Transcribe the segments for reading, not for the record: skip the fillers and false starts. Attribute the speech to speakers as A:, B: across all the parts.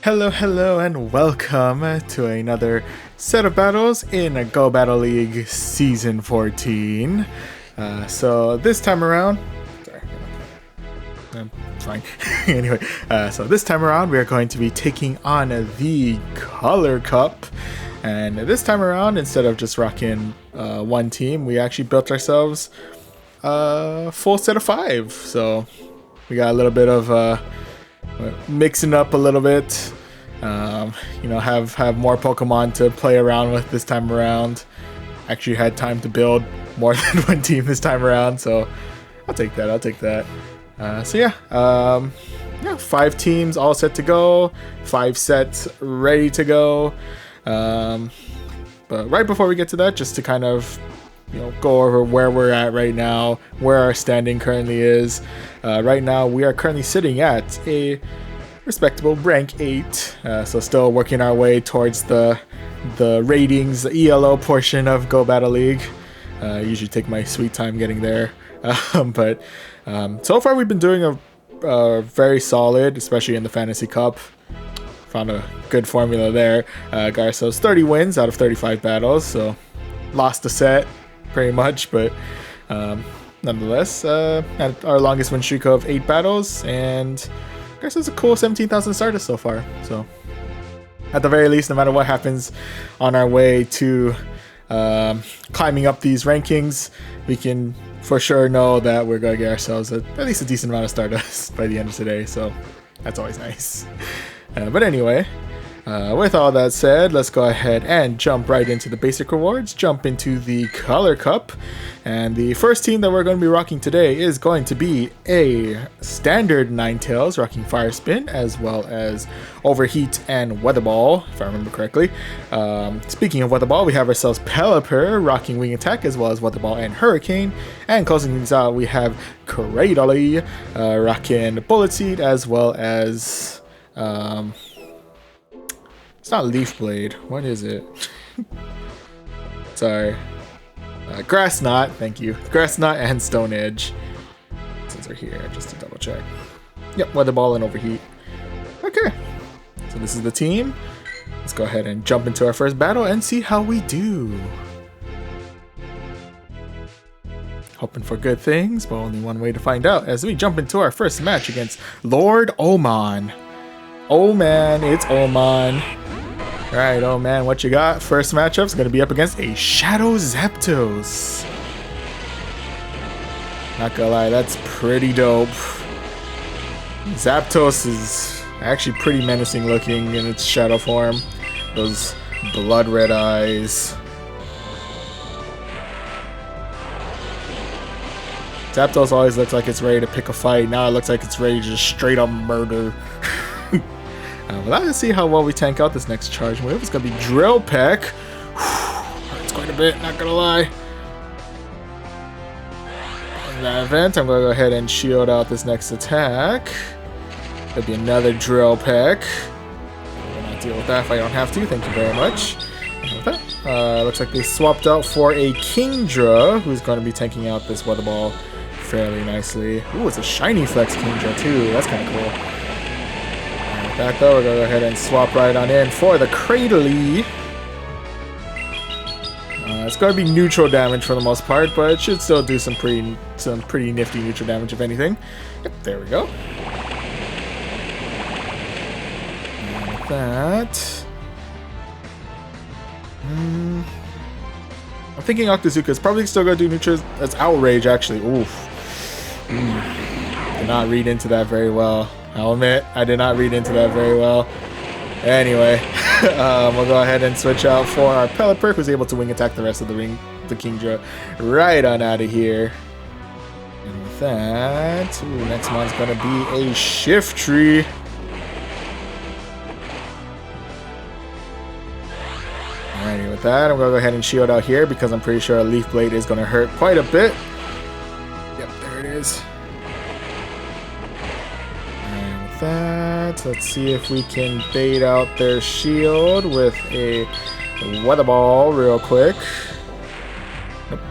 A: Hello, and welcome to another set of battles in Go Battle League Season 14. So this time around, fine. Anyway, so this time around we are going to be taking on the Color Cup. And this time around, instead of just rocking one team, we actually built ourselves a full set of 5. So we got a little bit of mixing up a little bit, have more Pokemon to play around with this time around. Actually had time to build more than one team this time around, so I'll take that. 5 teams all set to go, 5 sets ready to go. But right before we get to that, just to kind of go over where we're at right now, where our standing currently is. Right now we are currently sitting at a respectable rank 8, so still working our way towards the ratings, the ELO portion of Go Battle League. Usually take my sweet time getting there, but so far we've been doing a very solid, especially in the Fantasy Cup. Found a good formula there. Got ourselves 30 wins out of 35 battles, so lost a set pretty much, but nonetheless, had our longest win streak of 8 battles, and I guess it's a cool 17,000 Stardust so far. So at the very least, no matter what happens on our way to climbing up these rankings, we can for sure know that we're going to get ourselves at least a decent amount of Stardust by the end of today, so that's always nice. But anyway, with all that said, let's go ahead and jump right into the basic rewards, jump into the Color Cup, and the first team that we're going to be rocking today is going to be a standard Ninetales rocking Fire Spin, as well as Overheat and Weather Ball, if I remember correctly. Speaking of Weather Ball, we have ourselves Pelipper rocking Wing Attack, as well as Weather Ball and Hurricane, and closing things out, we have CRADILY rocking Bullet Seed, as well as it's not Leaf Blade. What is it? Sorry. Grass Knot. Thank you. Grass Knot and Stone Edge. Since they're here, just to double check. Yep, Weather Ball and Overheat. Okay. So this is the team. Let's go ahead and jump into our first battle and see how we do. Hoping for good things, but only one way to find out as we jump into our first match against Lord Oman. Oh man, it's Oman. Alright, oh man, what you got? First matchup is going to be up against a Shadow Zapdos. Not gonna lie, that's pretty dope. Zapdos is actually pretty menacing looking in its shadow form. Those blood red eyes. Zapdos always looks like it's ready to pick a fight. Now it looks like it's ready to just straight up murder. Well, let's see how well we tank out this next charge move. It's going to be Drill Peck. Hurts quite a bit, not going to lie. In that event, I'm going to go ahead and shield out this next attack. There'll be another Drill Peck. I'm going to deal with that if I don't have to. Thank you very much. And with that, looks like they swapped out for a Kingdra, who's going to be tanking out this Weather Ball fairly nicely. Ooh, it's a Shiny Flex Kingdra too. That's kind of cool. That though, we're going to go ahead and swap right on in for the CRADILY. It's going to be neutral damage for the most part, but it should still do some pretty nifty neutral damage if anything. Yep, there we go. And with that, I'm thinking Octazooka is probably still going to do neutral. That's Outrage actually. Oof. Did not read into that very well. I'll admit, I did not read into that very well. Anyway, we'll go ahead and switch out for our Pelipper, who's able to wing attack the rest of the Kingdra right on out of here. And with that, next one's going to be a Shiftry. Alrighty, with that, I'm going to go ahead and shield out here because I'm pretty sure a Leaf Blade is going to hurt quite a bit. Yep, there it is. That. Let's see if we can bait out their shield with a Weather Ball real quick. Nope.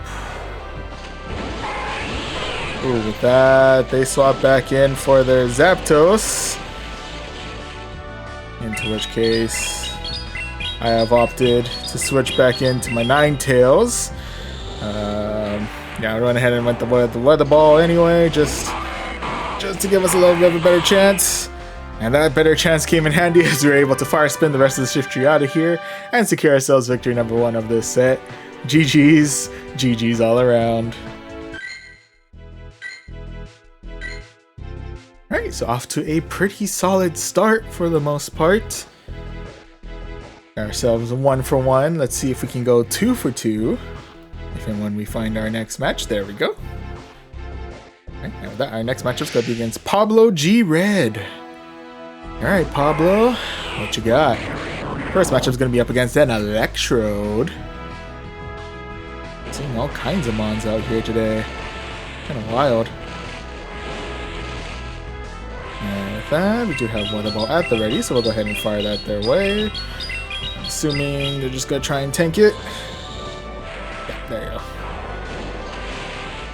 A: Ooh, with that, they swap back in for their Zapdos. into which case I have opted to switch back into my Ninetales. Yeah, I went ahead and went the weather ball anyway, just to give us a little bit of a better chance. And that better chance came in handy as we were able to fire spin the rest of the shift tree out of here and secure ourselves victory number 1 of this set. GG's, GG's all around. Alright, so off to a pretty solid start for the most part. Got ourselves a 1 for 1. Let's see if we can go 2 for 2. If and when we find our next match. There we go. Alright, and with that, our next matchup's going to be against Pablo G. Red. Alright, Pablo, what you got? First matchup's going to be up against an Electrode. Seeing all kinds of mons out here today. Kind of wild. And with that, we do have Weather Ball at the ready, so we'll go ahead and fire that their way. I'm assuming they're just going to try and tank it. Yeah, there you go.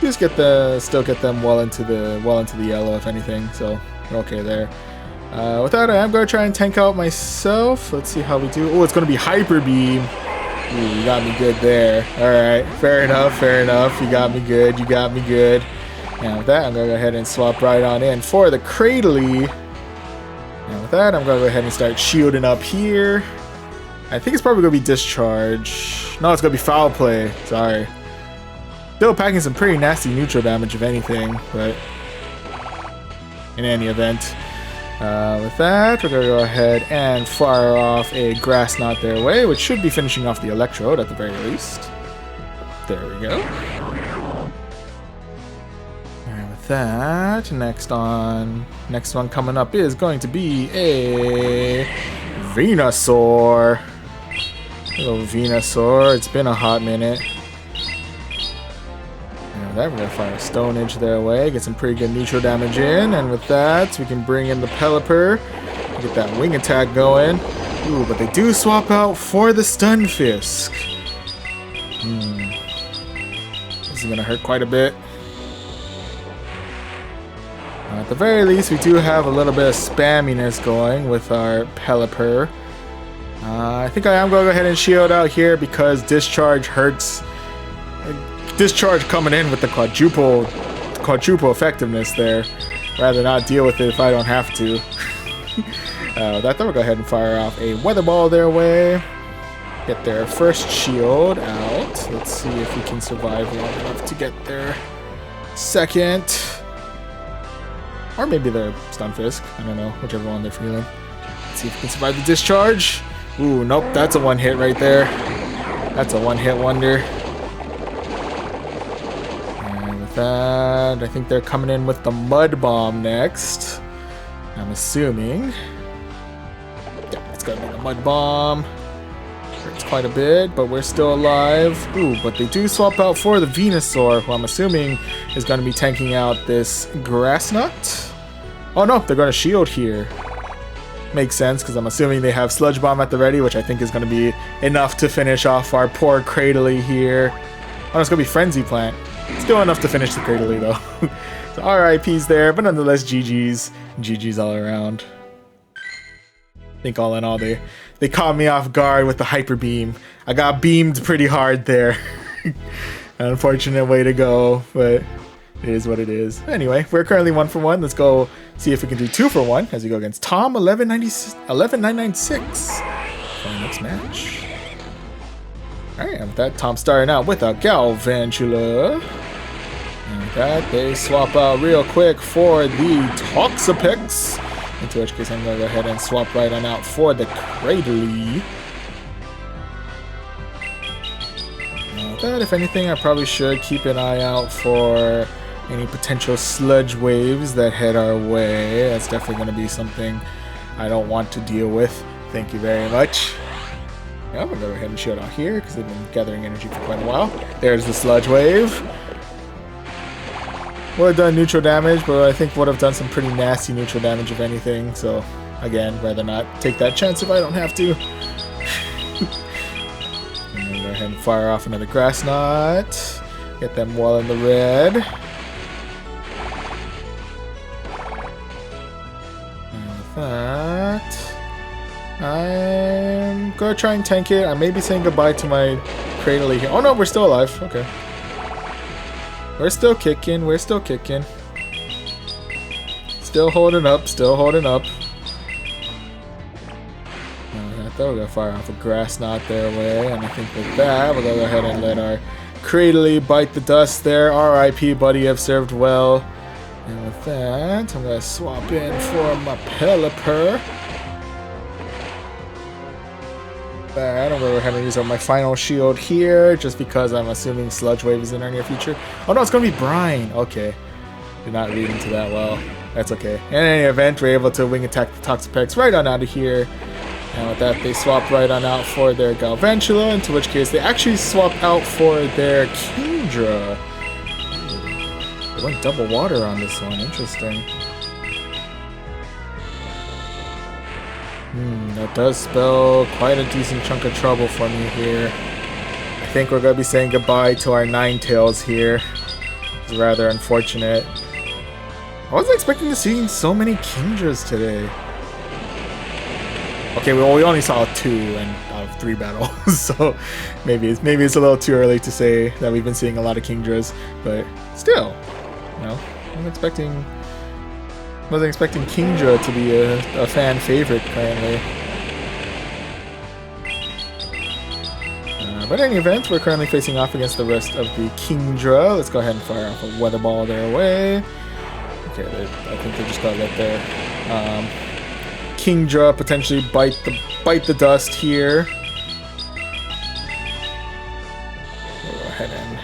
A: Just still get them well into the yellow, if anything, so we're okay there. With that, I am going to try and tank out myself. Let's see how we do. Oh, it's going to be Hyper Beam. Ooh, you got me good there. Alright, fair enough, fair enough. You got me good, you got me good. And with that, I'm going to go ahead and swap right on in for the CRADILY. And with that, I'm going to go ahead and start shielding up here. I think it's probably going to be Discharge. No, it's going to be Foul Play. Sorry. Still packing some pretty nasty neutral damage, if anything, but in any event. With that, we're going to go ahead and fire off a Grass Knot their way, which should be finishing off the Electrode at the very least. There we go. And with that, next one coming up is going to be a Venusaur. Hello, Venusaur. It's been a hot minute. And with that, we're going to fire a Stone Edge their way, get some pretty good neutral damage in, and with that, we can bring in the Pelipper, get that wing attack going. Ooh, but they do swap out for the Stunfisk. This is going to hurt quite a bit. At the very least, we do have a little bit of spamminess going with our Pelipper. I think I am going to go ahead and shield out here because Discharge hurts. Discharge coming in with the quadruple effectiveness there. Rather not deal with it if I don't have to. That we'll go ahead and fire off a Weather Ball their way. Get their first shield out. Let's see if we can survive long enough to get their second. Or maybe their Stunfisk. I don't know, whichever one they're feeling. Let's see if we can survive the Discharge. Ooh, nope, that's a one hit right there. That's a one-hit wonder. And with that, I think they're coming in with the Mud Bomb next. I'm assuming. Yeah, it's gonna be the Mud Bomb. Hurts quite a bit, but we're still alive. Ooh, but they do swap out for the Venusaur, who I'm assuming is going to be tanking out this Grass Knot. Oh no, they're going to shield here. Makes sense, because I'm assuming they have Sludge Bomb at the ready, which I think is going to be enough to finish off our poor CRADILY here. Oh, it's going to be Frenzy Plant. Still enough to finish the CRADILY, though. So RIPs there, but nonetheless, GG's. GG's all around. I think all in all, they caught me off guard with the Hyper Beam. I got beamed pretty hard there. Unfortunate way to go, but it is what it is. Anyway, we're currently 1 for 1. Let's go see if we can do 2 for 1 as we go against Tom 11996 for our next match. Alright, and with that, Tom starting out with a Galvantula. And with that, they swap out real quick for the Toxapex. Into which case I'm going to go ahead and swap right on out for the CRADILY. And with that, if anything, I probably should keep an eye out for any potential sludge waves that head our way. That's definitely going to be something I don't want to deal with. Thank you very much. Yeah, I'm going to go ahead and shield out here because they've been gathering energy for quite a while. There's the sludge wave. Would have done neutral damage, but I think would have done some pretty nasty neutral damage if anything. So, again, rather not take that chance if I don't have to. And then go ahead and fire off another Grass Knot. Get them well in the red. And with that, I'm gonna try and tank it. I may be saying goodbye to my CRADILY here. Oh no, we're still alive. Okay. We're still kicking. We're still kicking. Still holding up. Still holding up. I thought we were gonna fire off a grass knot their way, and I think with that, we're gonna go ahead and let our CRADILY bite the dust there. RIP, buddy, have served well. And with that, I'm gonna swap in for my Pelipper. That, I'm going to go ahead and use up my final shield here, just because I'm assuming Sludge Wave is in our near future. Oh no, it's going to be Brine. Okay. Did not read into that well. That's okay. In any event, we're able to wing attack the Toxapex right on out of here. And with that, they swap right on out for their Galvantula, into which case they actually swap out for their Kingdra. They went double water on this one. Interesting. That does spell quite a decent chunk of trouble for me here. I think we're going to be saying goodbye to our Ninetales here. It's rather unfortunate. I wasn't expecting to see so many Kingdras today. Okay, well, we only saw 2 out of 3 battles, so maybe it's a little too early to say that we've been seeing a lot of Kingdras, but still, you know, wasn't expecting Kingdra to be a fan favorite currently. But in any event, we're currently facing off against the rest of the Kingdra. Let's go ahead and fire off a Weather Ball their way. Okay, I think they just got let there. Kingdra potentially bite the dust here. We'll go ahead and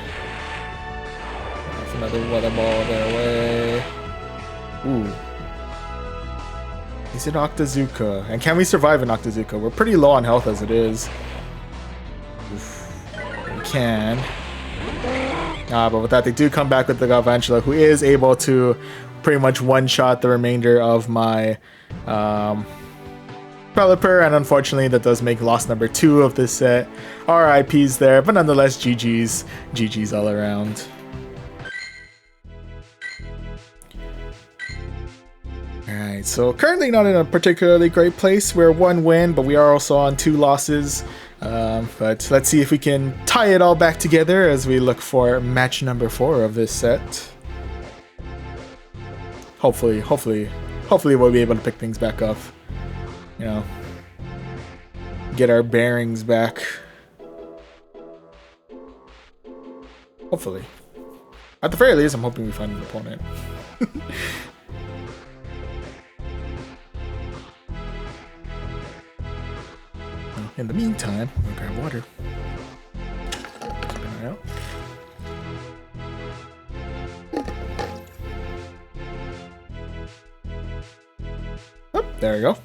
A: off another Weather Ball their way. Ooh. Is it Octazooka? And can we survive an Octazooka? We're pretty low on health as it is. Oof. We can. But with that, they do come back with the Galvantula, who is able to pretty much one-shot the remainder of my Pelipper, and unfortunately that does make loss number 2 of this set. RIPs there, but nonetheless GG's all around. Alright, so currently not in a particularly great place. We're 1 win, but we are also on 2 losses. But let's see if we can tie it all back together as we look for match number 4 of this set. Hopefully we'll be able to pick things back up. You know, get our bearings back. Hopefully. At the very least, I'm hoping we find an opponent. In the meantime, I'm gonna grab water. Spin it out. Oh, there we go.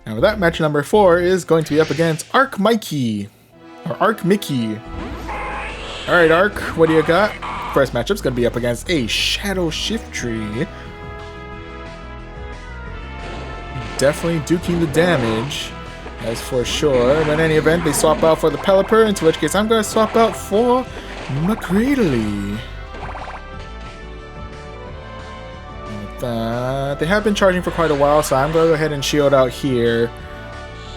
A: And with that, match number 4 is going to be up against Arc Mikey. Or Arc Mickey. Alright, Arc, what do you got? First matchup's gonna be up against a Shadow Shiftry. Definitely duking the damage. That's for sure. But in any event, they swap out for the Pelipper, into which case I'm going to swap out for my CRADILY. They have been charging for quite a while, so I'm going to go ahead and shield out here.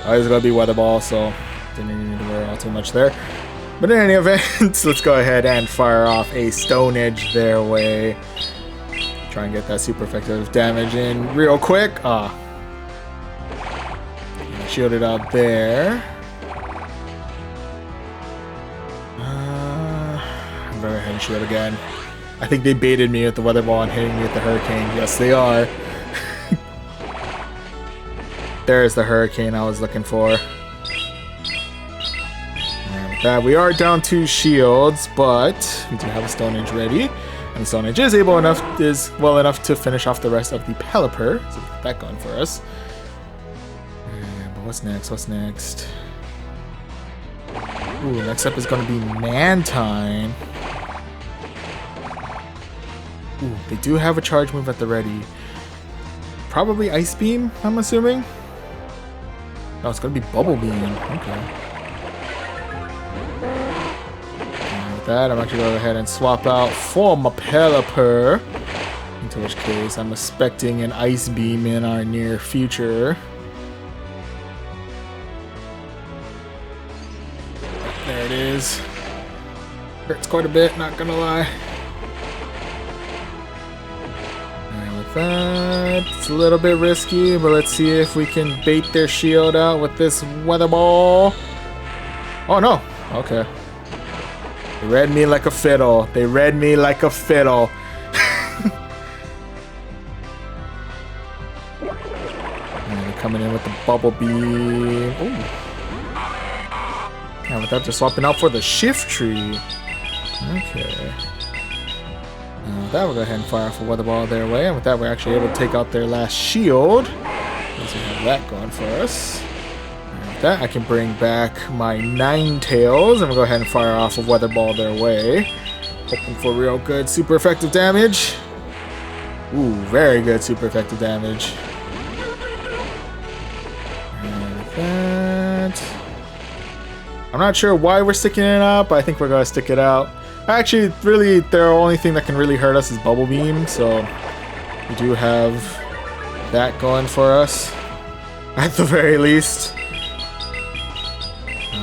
A: It's going to be Weather Ball, so didn't need to worry all too much there. But in any event, let's go ahead and fire off a Stone Edge their way. Try and get that super effective damage in real quick. Shielded out there. I'm going to go ahead and shield again. I think they baited me with the Weather Ball and hitting me with the Hurricane. Yes, they are. There's the Hurricane I was looking for. And with that, we are down 2 shields, but we do have a Stone Edge ready. And the Stone Edge is well enough to finish off the rest of the Pelipper. So we got that going for us. What's next? What's next? Ooh, next up is going to be Mantine. Ooh, they do have a charge move at the ready. Probably Ice Beam, I'm assuming? No, it's going to be Bubble Beam. Okay. And with that, I'm actually going to go ahead and swap out for my Pelipper. Into which case, I'm expecting an Ice Beam in our near future. There it is. Hurts quite a bit, not gonna lie. And with that, it's a little bit risky, but let's see if we can bait their shield out with this weather ball. Oh no! Okay. They read me like a fiddle. They read me like a fiddle. And coming in with the bubble beam. Ooh. And with that, they're swapping out for the shift tree. Okay. With that, we'll go ahead and fire off a weather ball their way. And with that, we're actually able to take out their last shield. So we have that going for us. And with that, I can bring back my Ninetales. And we'll go ahead and fire off a weather ball their way. Hoping for real good super effective damage. Ooh, very good super effective damage. And with that, I'm not sure why we're sticking it out, but I think we're going to stick it out. Actually, really, the only thing that can really hurt us is Bubble Beam, so we do have that going for us, at the very least.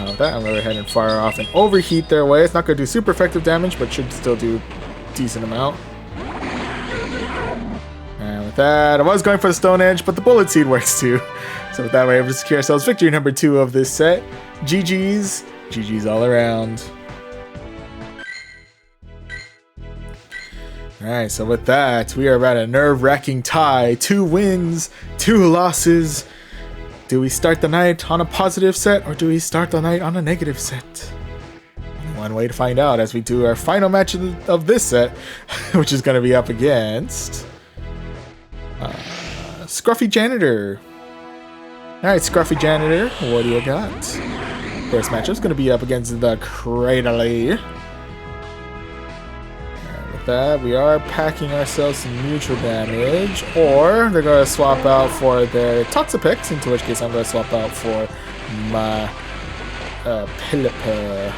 A: With that, I'm going to go ahead and fire off and overheat their way. It's not going to do super effective damage, but should still do a decent amount. And with that, I was going for the Stone Edge, but the Bullet Seed works too. So with that, we're able to secure ourselves victory number 2 of this set. GG's. GG's all around. Alright, so with that, we are at a nerve-wracking tie. 2 wins, 2 losses. Do we start the night on a positive set, or do we start the night on a negative set? One way to find out as we do our final match of this set, which is going to be up against Scruffy Janitor. Alright, Scruffy Janitor, what do you got? First matchup is going to be up against the CRADILY. With that, we are packing ourselves some neutral damage, or they're going to swap out for their Toxapex, into which case I'm going to swap out for my Pelipper.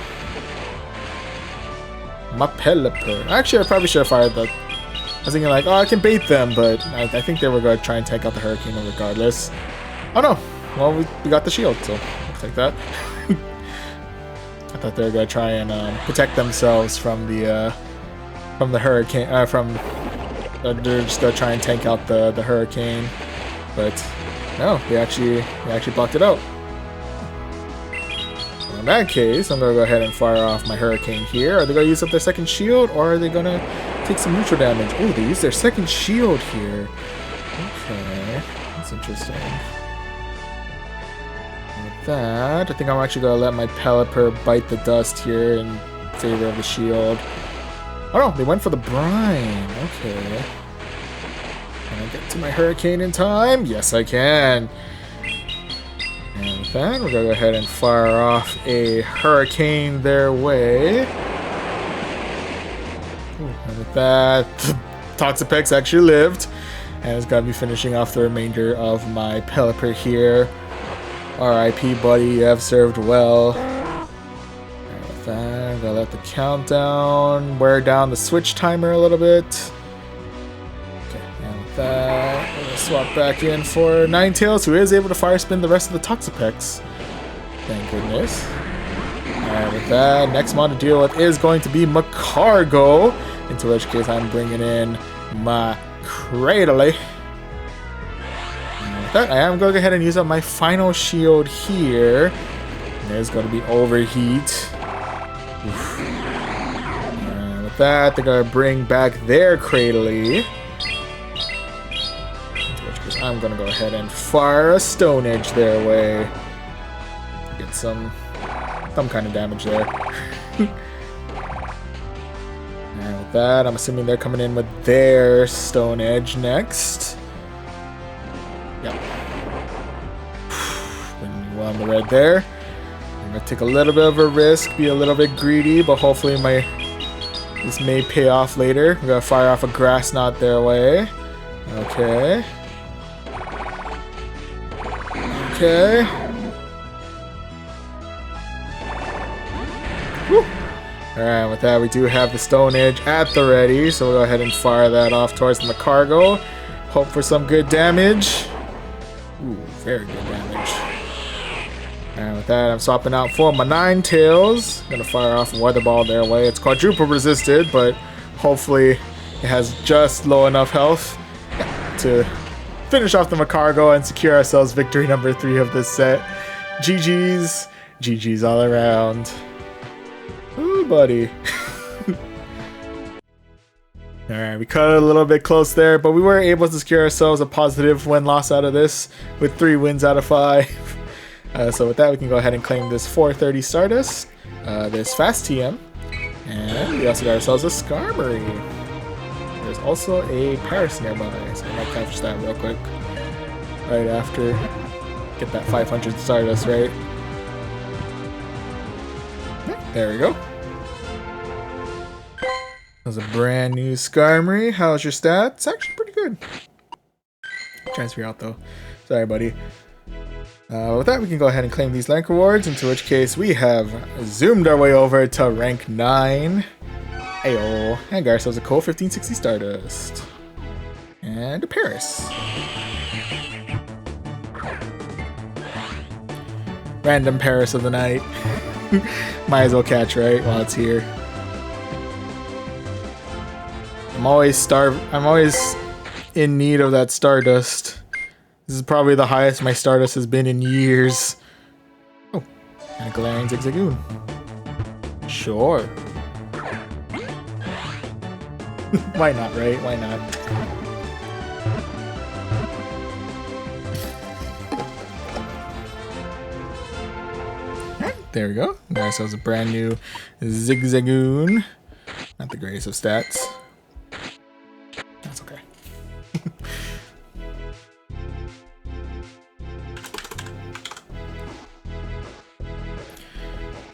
A: My Pelipper. Actually, I probably should have fired the... I was thinking like, oh, I can bait them, but I think they were going to try and take out the Hurricane regardless. Oh no! Well, we got the shield, so looks like that. I thought they were going to try and protect themselves from the Hurricane, they're just going to try and tank out the Hurricane, but no, they actually blocked it out. So in that case, I'm going to go ahead and fire off my Hurricane here. Are they going to use up their second shield, or are they going to take some neutral damage? Oh, they use their second shield here. Okay, that's interesting. With that, I think I'm actually going to let my Pelipper bite the dust here in favor of the shield. Oh no, they went for the brine. Okay. Can I get to my Hurricane in time? Yes, I can. And with that, we're going to go ahead and fire off a Hurricane their way. Ooh, and with that, the Toxapex actually lived. And it's going to be finishing off the remainder of my Pelipper here. RIP, buddy, you have served well. I'm gonna let the countdown wear down the switch timer a little bit. Okay, and with that, we're gonna swap back in for Ninetales, who is able to fire spin the rest of the Toxapex. Thank goodness. And with that, next mod to deal with is going to be Macargo, into which case I'm bringing in my CRADILY. And with that, I am going to go ahead and use up my final shield here. There's going to be overheat. Oof. And with that, they're going to bring back their CRADILY. Into which case I'm going to go ahead and fire a Stone Edge their way. Get some kind of damage there. And with that, I'm assuming they're coming in with their Stone Edge next. Yep. Putting well on the red there. I'm gonna take a little bit of a risk, be a little bit greedy, but hopefully this may pay off later. I'm gonna fire off a Grass Knot their way. Okay. Okay. Woo. Alright, with that we do have the Stone Edge at the ready, so we'll go ahead and fire that off towards the Macargo. Hope for some good damage. Ooh, very good damage. And with that, I'm swapping out for my Ninetales. Gonna fire off a weather ball their way. It's quadruple resisted, but hopefully it has just low enough health to finish off the Macargo and secure ourselves victory number 3 of this set. GG's. GG's all around. Ooh, buddy. Alright, we cut it a little bit close there, but we were able to secure ourselves a positive win-loss out of this with 3 wins out of 5. So with that, we can go ahead and claim this 430 Stardust, this Fast TM, and we also got ourselves a Skarmory. There's also a Paris nearby, so I might capture that real quick right after. Get that 500 Stardust, right? There we go. That was a brand new Skarmory. How's your stats? Actually pretty good. Transfer out though. Sorry, buddy. With that, we can go ahead and claim these rank rewards, into which case we have zoomed our way over to rank 9. Ayo. And got ourselves a cool 1560 Stardust. And a Paris. Random Paris of the night. Might as well catch, right, while it's here. I'm always in need of that Stardust. This is probably the highest my Stardust has been in years. Oh, and a Galarian Zigzagoon. Sure. Why not, right? Why not? Alright, there we go. We got ourselves a brand new Zigzagoon. Not the greatest of stats. That's okay.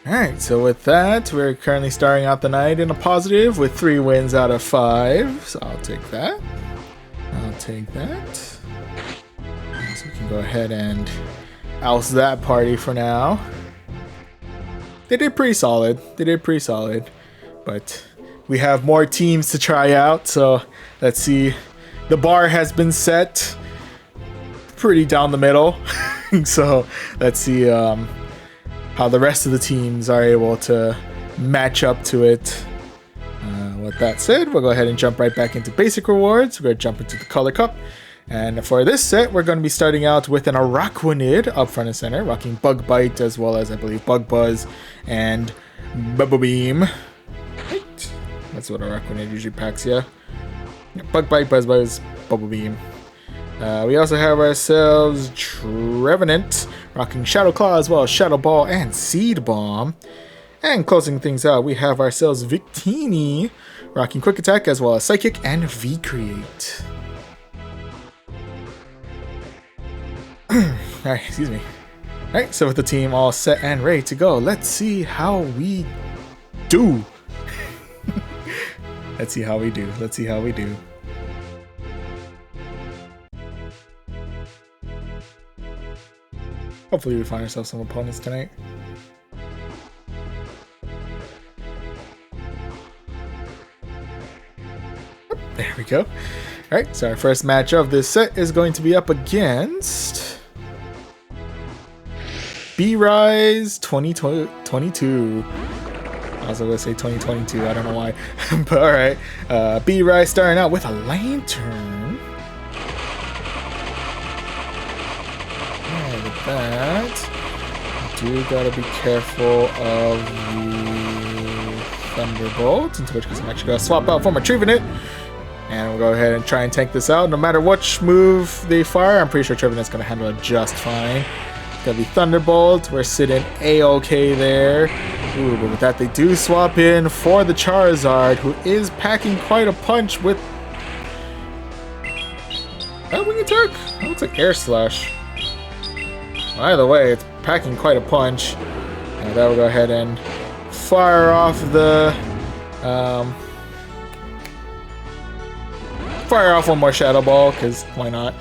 A: Alright, so with that, we're currently starting out the night in a positive with 3 wins out of 5. So I'll take that. I'll take that. So we can go ahead and oust that party for now. They did pretty solid. They did pretty solid. But we have more teams to try out, so let's see. The bar has been set pretty down the middle. So let's see how the rest of the teams are able to match up to it. With that said, we'll go ahead and jump right back into basic rewards. We're going to jump into the Color Cup. And for this set, we're going to be starting out with an Araquanid up front and center, rocking Bug Bite as well as, I believe, Bug Buzz and Bubble Beam. Right. That's what Araquanid usually packs, yeah. Bug Bite, Buzz Buzz, Bubble Beam. We also have ourselves Trevenant, rocking Shadow Claw as well as Shadow Ball and Seed Bomb. And closing things out, we have ourselves Victini, rocking Quick Attack as well as Psychic and V-Create. Alright, excuse me. Alright, so with the team all set and ready to go, let's see how we do. Let's see how we do. Let's see how we do. Hopefully we find ourselves some opponents tonight. There we go. Alright, so our first match of this set is going to be up against B-Rise 2022. I was going to say 2022, I don't know why. But alright, B-Rise starting out with a Lantern. And with that, do gotta be careful of the Thunderbolt, into which case I'm actually going to swap out for my Trevenant. And we'll go ahead and try and tank this out. No matter which move they fire, I'm pretty sure Trevenant's going to handle it just fine. It's going to be Thunderbolt. We're sitting A-okay there. Ooh, but with that, they do swap in for the Charizard, who is packing quite a punch with... Oh, Wing Attack? That looks like Air Slash. Either way, it's packing quite a punch. And that will go ahead and fire off the... Fire off one more Shadow Ball, because why not?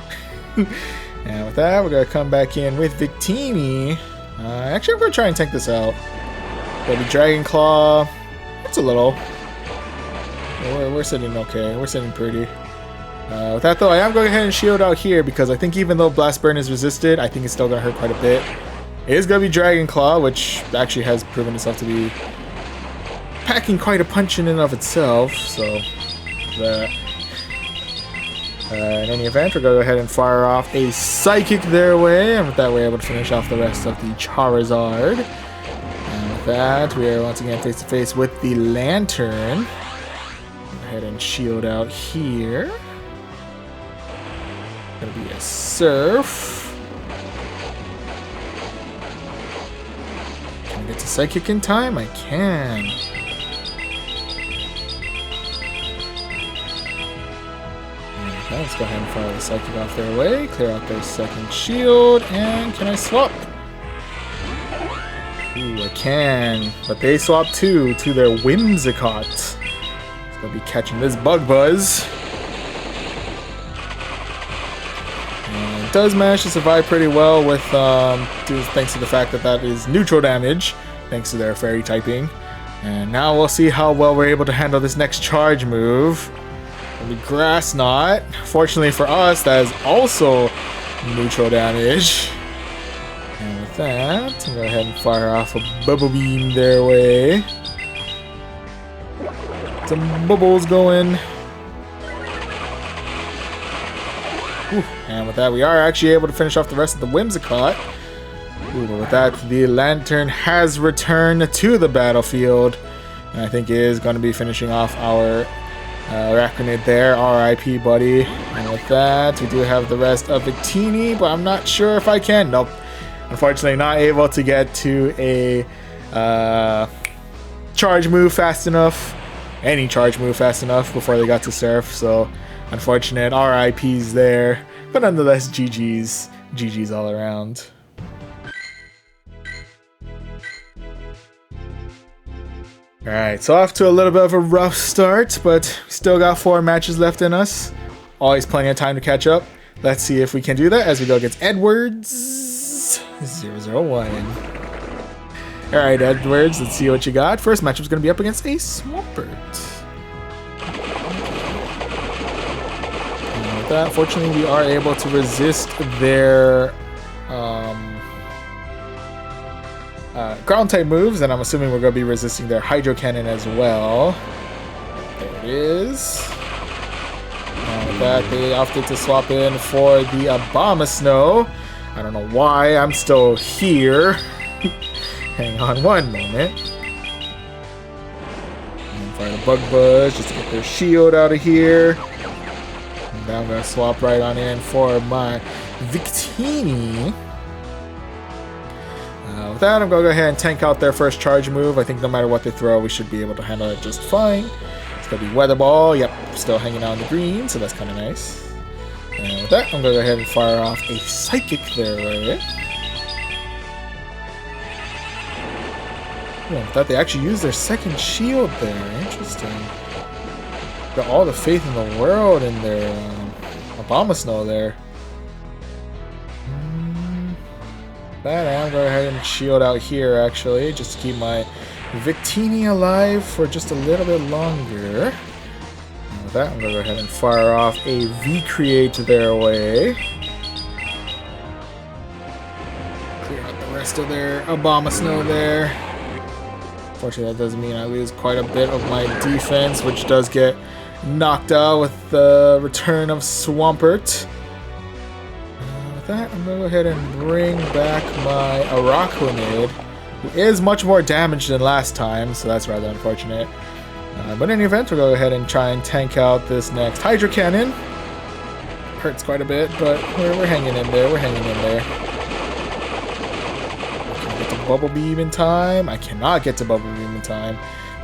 A: And with that, we're going to come back in with Victini. Actually, I'm going to try and tank this out. Maybe Dragon Claw. It's a little. We're sitting okay. We're sitting pretty. With that, though, I am going ahead and shield out here, because I think even though Blast Burn is resisted, I think it's still going to hurt quite a bit. It is going to be Dragon Claw, which actually has proven itself to be packing quite a punch in and of itself. So, in any event, we're going to go ahead and fire off a Psychic their way, and with that we're able to finish off the rest of the Charizard. And with that, we are once again face to face with the Lantern. Go ahead and shield out here. Gonna be a Surf. Can I get to Psychic in time? I can. Okay, let's go ahead and fire the Psychic off their way, clear out their second shield, and can I swap? Ooh, I can, but they swap too to their Whimsicott. It's gonna be catching this Bug Buzz. And it does manage to survive pretty well with, thanks to the fact that that is neutral damage, thanks to their Fairy typing. And now we'll see how well we're able to handle this next charge move. The Grass Knot. Fortunately for us, that is also neutral damage. And with that, I'll go ahead and fire off a Bubble Beam their way. Some bubbles going. Whew. And with that, we are actually able to finish off the rest of the Whimsicott. Ooh, but with that, the Lantern has returned to the battlefield. And I think it is going to be finishing off our Arachnid there, RIP buddy. And with that, we do have the rest of Victini, but I'm not sure if I can. Nope. Unfortunately, not able to get to a charge move fast enough. Any charge move fast enough before they got to Surf. So, unfortunate RIPs there. But nonetheless, GG's. GG's all around. Alright, so off to a little bit of a rough start, but we still got 4 matches left in us. Always plenty of time to catch up. Let's see if we can do that as we go against Edwards 001. Alright, Edwards, let's see what you got. First matchup's going to be up against a Swampert. And with that, fortunately, we are able to resist their ground type moves, and I'm assuming we're going to be resisting their Hydro Cannon as well. There it is. And with that, they opted to swap in for the Abomasnow. I don't know why I'm still here. Hang on one moment. And fire the Bug Buzz just to get their shield out of here. And now I'm going to swap right on in for my Victini. With that, I'm going to go ahead and tank out their first charge move. I think no matter what they throw, we should be able to handle it just fine. It's going to be Weather Ball. Yep, still hanging out in the green, so that's kind of nice. And with that, I'm going to go ahead and fire off a Psychic their way. Oh, with that, they actually used their second shield there. Interesting. Got all the faith in the world in their Abomasnow there. That I'm going to go ahead and shield out here, actually, just to keep my Victini alive for just a little bit longer. And with that, I'm going to go ahead and fire off a V-Create their way. Clear out the rest of their Abomasnow there. Unfortunately, that does mean I lose quite a bit of my defense, which does get knocked out with the return of Swampert. That, I'm going to go ahead and bring back my Arachnid, who is much more damaged than last time, so that's rather unfortunate. But in any event, we'll go ahead and try and tank out this next Hydro Cannon. Hurts quite a bit, but we're hanging in there. We're hanging in there. Can I get to Bubble Beam in time? I cannot get to Bubble Beam in time.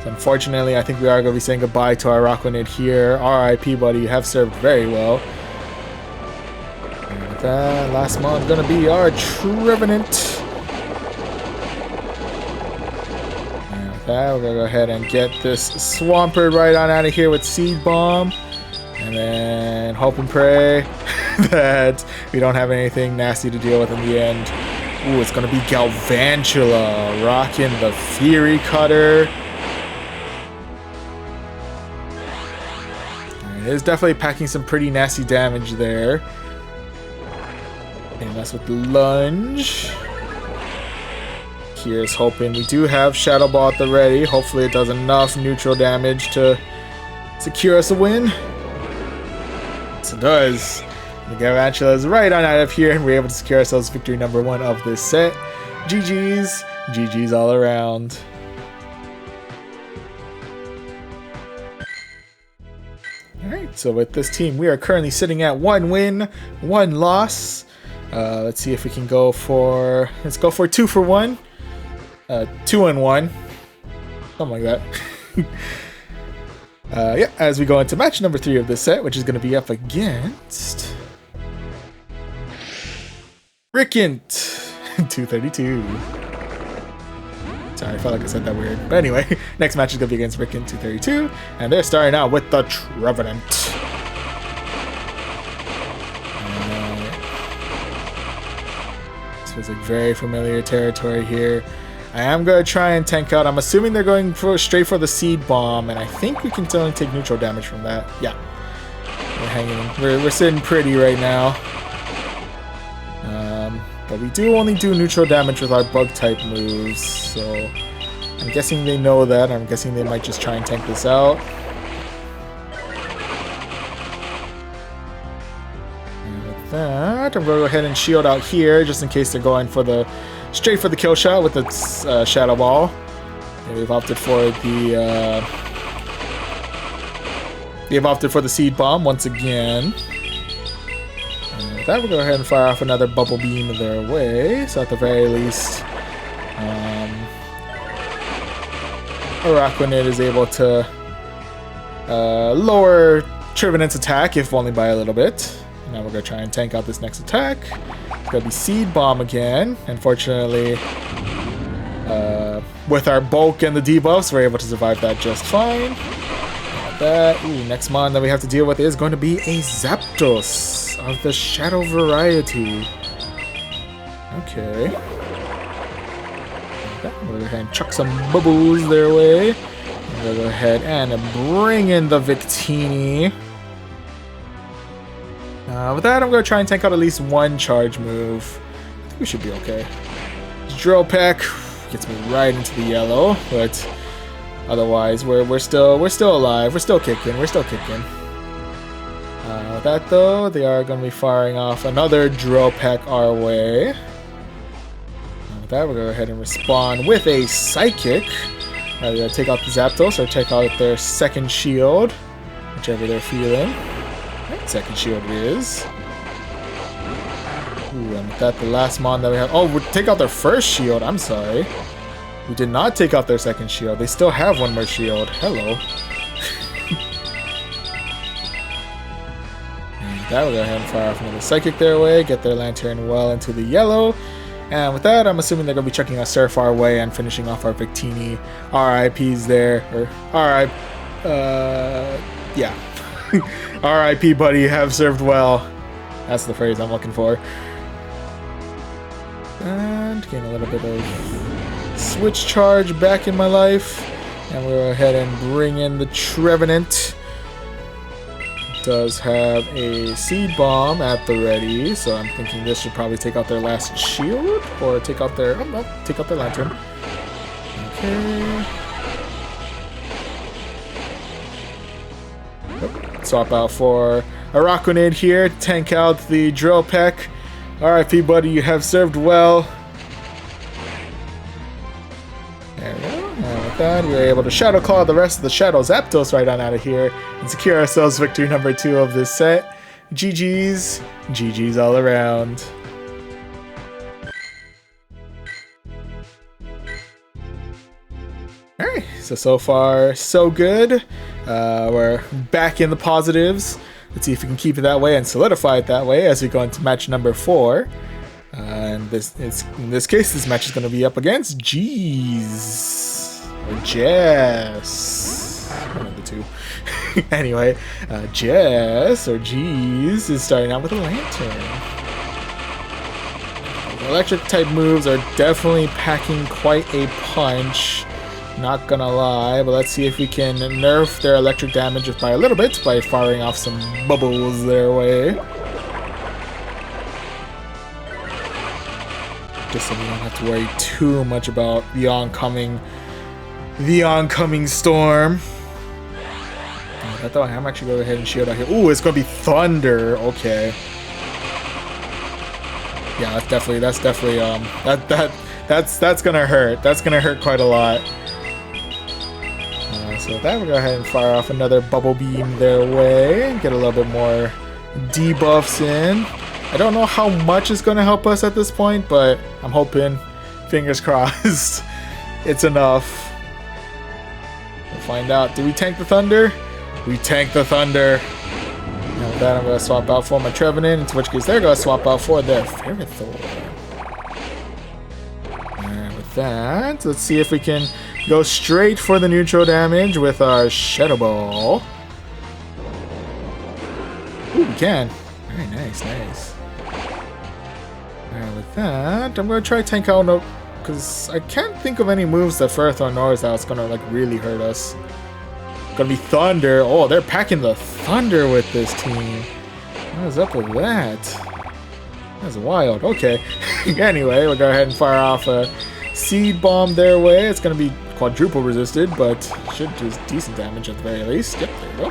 A: So unfortunately, I think we are going to be saying goodbye to our Arachnid here. RIP, buddy. You have served very well. Last month gonna be our Trevenant. And with that, we're gonna go ahead and get this Swampert right on out of here with Seed Bomb. And then hope and pray that we don't have anything nasty to deal with in the end. Ooh, it's gonna be Galvantula rocking the Fury Cutter. It is definitely packing some pretty nasty damage there. And that's with the Lunge. here's hoping. We do have Shadow Ball at the ready. Hopefully it does enough neutral damage to secure us a win. Yes, it does. The Garantula is right on out of here, and we're able to secure ourselves victory number 1 of this set. GG's. GG's all around. Alright, so with this team, we are currently sitting at 1 win, 1 loss. Let's see if we can go for... Let's go for 2 for 1. 2 and 1. Something like that. Yeah, as we go into match number 3 of this set, which is going to be up against... Rickent 232. Sorry, I felt like I said that weird. But anyway, next match is going to be against Rickent 232, and they're starting out with the Trevenant. This feels like very familiar territory here. I am going to try and tank out. I'm assuming they're going straight for the Seed Bomb, and I think we can only take neutral damage from that. Yeah. We're hanging. We're sitting pretty right now. But we do only do neutral damage with our Bug-type moves, so I'm guessing they know that. I'm guessing they might just try and tank this out. And with that, I'm going to go ahead and shield out here, just in case they're going for the straight for the kill shot with the Shadow Ball. And they've opted for the Seed Bomb once again. That will go ahead and fire off another Bubble Beam their way, so at the very least, Araquanid is able to lower Trevenant's attack, if only by a little bit. Now we're going to try and tank out this next attack. It's going to be Seed Bomb again. Unfortunately, with our bulk and the debuffs, we're able to survive that just fine. Next mon that we have to deal with is going to be a Zapdos of the Shadow variety. Okay. We'll go ahead and chuck some bubbles their way. We'll go ahead and bring in the Victini. With that, I'm going to try and tank out at least 1 charge move. I think we should be okay. Drill Peck gets me right into the yellow, but otherwise we're still alive. We're still kicking. With that though, they are going to be firing off another Drill Peck our way. With that, we'll go ahead and respond with a Psychic. Either take out the Zapdos or take out their second shield, whichever they're feeling. Second shield it is. And with that, the last mon that we have... Oh, we take out their first shield. I'm sorry. We did not take out their second shield. They still have 1 more shield. Hello. And with that, we'll go ahead and fire off another Psychic their way. Get their Lantern well into the yellow. And with that, I'm assuming they're going to be chucking a Surf our way and finishing off our Victini. RIPs there. Or yeah. RIP, buddy, have served well. That's the phrase I'm looking for. And gain a little bit of switch charge back in my life. And we'll go ahead and bring in the Trevenant. Does have a Seed Bomb at the ready, so I'm thinking this should probably take out their last shield, or take out their... Oh, no, take out their Lantern. Okay. Swap out for Araquanid here, tank out the Drill Peck. RIP, buddy, you have served well. There we go. And with that, we were able to Shadow Claw the rest of the Shadow Zapdos right on out of here and secure ourselves victory number 2 of this set. GG's. GG's all around. Alright, so far, so good. We're back in the positives. Let's see if we can keep it that way and solidify it that way as we go into match number 4. And in this case, this match is going to be up against Jeez or Jess. One of the two. Anyway, Jess or Jeez is starting out with a Lantern. The electric type moves are definitely packing quite a punch. Not gonna lie, but let's see if we can nerf their electric damage by a little bit by firing off some bubbles their way. Just so we don't have to worry too much about the oncoming storm. I thought I'm actually going to go ahead and shield out here. Ooh, it's going to be thunder. Okay. Yeah, that's definitely that's gonna hurt. That's gonna hurt quite a lot. So with that, we'll go ahead and fire off another bubble beam their way. Get a little bit more debuffs in. I don't know how much is gonna help us at this point, but I'm hoping, fingers crossed, it's enough. We'll find out. Do we tank the thunder? We tank the thunder. And with that, I'm going to swap out for my Trevenant, in which case they're going to swap out for their Ferrothor. And with that, let's see if we can go straight for the neutral damage with our Shadow Ball. Ooh, we can. Very nice, nice. And with that, I'm going to try to tank out, because I can't think of any moves that Ferrothor knows that's going to like really hurt us. Gonna be thunder. Oh, they're packing the thunder with this team. What is up with that? That's wild. Okay. Anyway, we'll go ahead and fire off a seed bomb their way. It's gonna be quadruple resisted, but should do decent damage at the very least. Yep, there you go.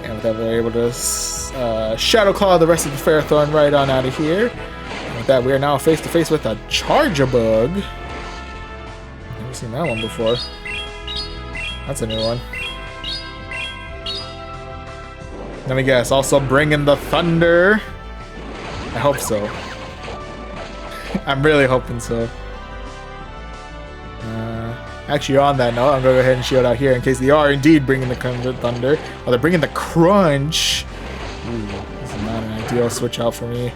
A: And with that, we're able to Shadow Claw the rest of the Ferrothorn right on out of here. And with that, we are now face to face with a Charjabug. Never seen that one before. That's a new one. Let me guess, also bringing the thunder. I hope so. I'm really hoping so. Actually, on that note, I'm going to go ahead and shield out here in case they are indeed bringing the thunder. Oh, they're bringing the crunch. Ooh, this is not an ideal switch out for me.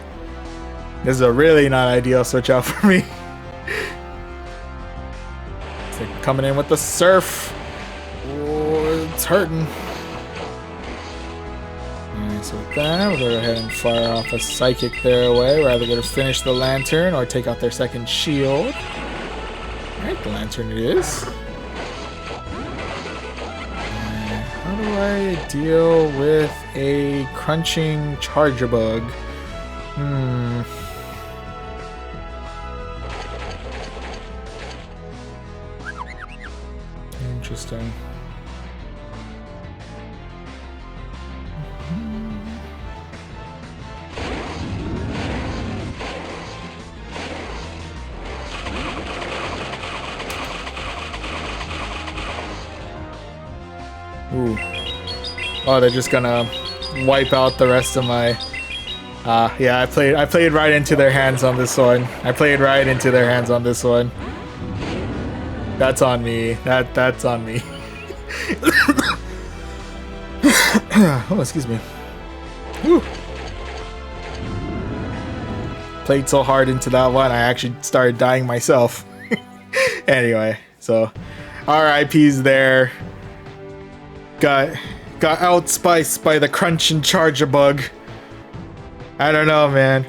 A: This is a really not ideal switch out for me. They're coming in with the surf. It's hurting. Alright, so with that, we'll go ahead and fire off a Psychic their way. We're either going to finish the Lantern or take out their second shield. Alright, the Lantern it is. How do I deal with a crunching Charjabug? Interesting. Ooh. Oh, they're just gonna wipe out the rest of my... yeah, I played right into their hands on this one. That's on me. That's on me. Oh, excuse me. Whew. Played so hard into that one, I actually started dying myself. Anyway, so RIP's there. Got outspiced by the crunch and Charjabug. I don't know, man.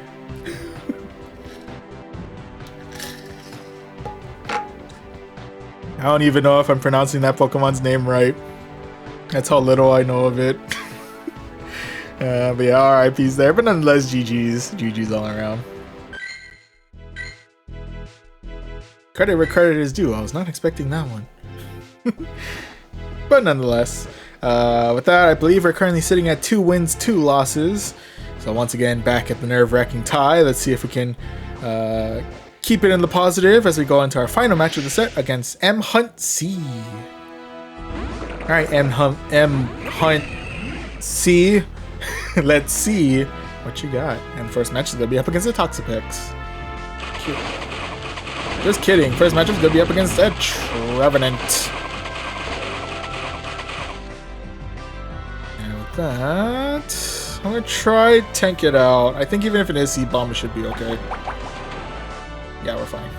A: I don't even know if I'm pronouncing that Pokemon's name right. That's how little I know of it. But yeah, RIP's there. But nonetheless, GG's. GG's all around. Credit where credit is due. I was not expecting that one. But nonetheless, with that, I believe we're currently sitting at 2 wins, 2 losses. So once again, back at the nerve-wracking tie. Let's see if we can keep it in the positive as we go into our final match of the set against M. Hunt C. Alright, M. Hunt C. Let's see what you got. And first match is going to be up against the Toxapex. Cute. Just kidding. First match is going to be up against a Trevenant. And with that, I'm going to try tank it out. I think even if it is Seed Bomb, it should be okay. Yeah, we're fine.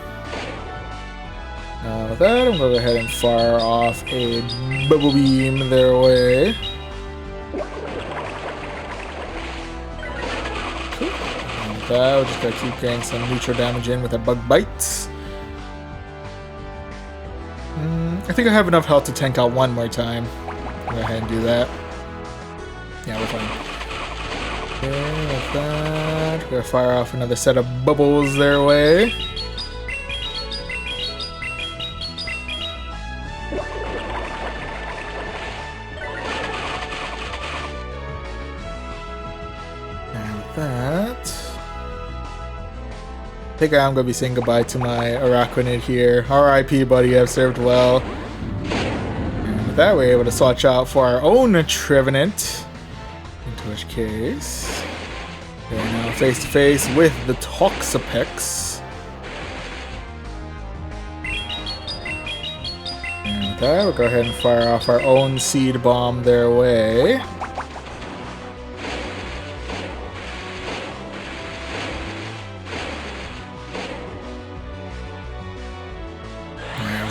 A: With that, I'm going to go ahead and fire off a Bubble Beam their way. Cool. And with that, we're just going to keep getting some neutral damage in with a Bug Bite. I think I have enough health to tank out one more time. Go ahead and do that. Yeah, we're fine. Okay, with that. Gonna fire off another set of bubbles their way. And with that, I think I'm gonna be saying goodbye to my Araquanid here. R.I.P. buddy, I've served well. And with that, we're able to swatch out for our own Trevenant. Into which case, we're now face to face with the Toxapex. And with that, we'll go ahead and fire off our own Seed Bomb their way.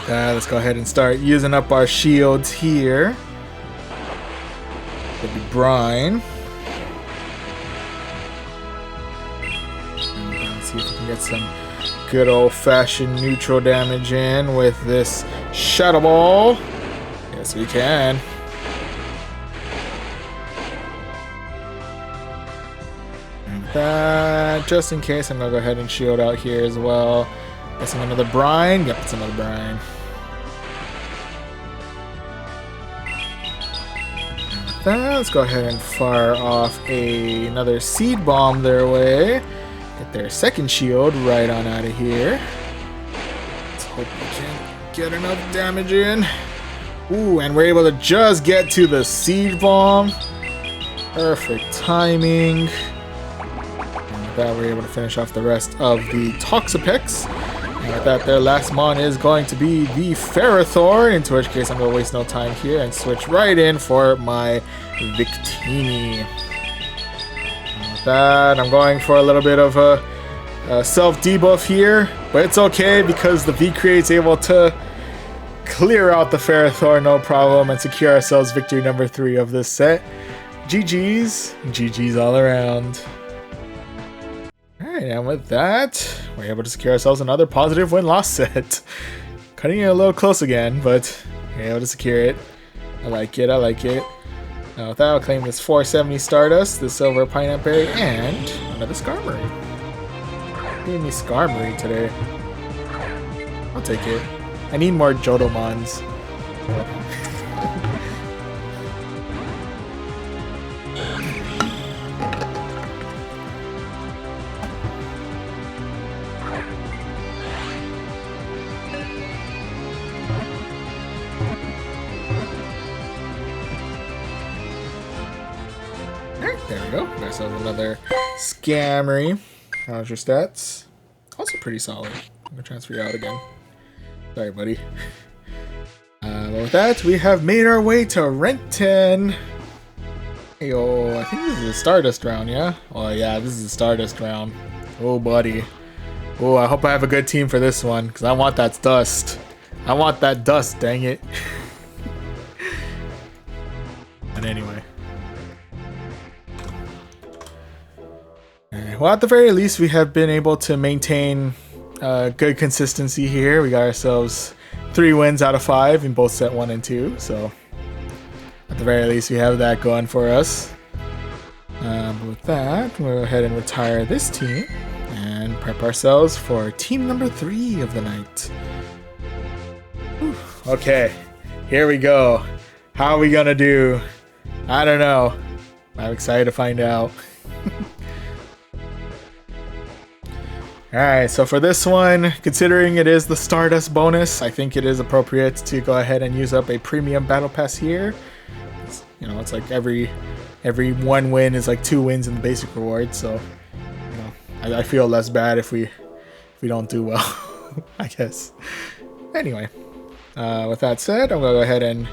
A: Let's go ahead and start using up our shields here. It'll be Brine. Let's see if we can get some good old-fashioned neutral damage in with this Shadow Ball. Yes, we can. And with that, just in case, I'm going to go ahead and shield out here as well. Guessing another Brine. Yep, it's another Brine. Let's go ahead and fire off another Seed Bomb their way. Get their second shield right on out of here. Let's hope we can get enough damage in. Ooh, and we're able to just get to the Seed Bomb. Perfect timing. And with that, we're able to finish off the rest of the Toxapex. And with that, their last mon is going to be the Ferrothorn, into which case I'm going to waste no time here and switch right in for my Victini. And with that, I'm going for a little bit of a self-debuff here, but it's okay because the V-Create's able to clear out the Ferrothorn no problem and secure ourselves victory number 3 of this set. GG's. GG's all around. Alright, and with that, we're able to secure ourselves another positive win-loss set. Cutting it a little close again, but we're able to secure it. I like it, I like it. Now with that, I'll claim this 470 Stardust, the Silver Pineapple Berry, and another Skarmory. Give me Skarmory today. I'll take it. I need more Jodomons. There we go. Nice, another Skarmory. How's your stats? Also pretty solid. I'm gonna transfer you out again. Sorry, buddy. But with that, we have made our way to rank 10. Heyo, I think this is a Stardust round, yeah? Oh yeah, this is a Stardust round. Oh, buddy. Oh, I hope I have a good team for this one, because I want that dust. I want that dust, dang it. But anyway. Well, at the very least, we have been able to maintain good consistency here. We got ourselves 3 wins out of 5 in both set 1 and 2. So, at the very least, we have that going for us. But with that, we'll go ahead and retire this team and prep ourselves for team number 3 of the night. Whew. Okay, here we go. How are we gonna do? I don't know. I'm excited to find out. Alright, so for this one, considering it is the Stardust bonus, I think it is appropriate to go ahead and use up a premium battle pass here. You know, it's like every 1 win is like 2 wins in the basic reward, so you know, I feel less bad if we don't do well, I guess. Anyway, with that said, I'm gonna go ahead and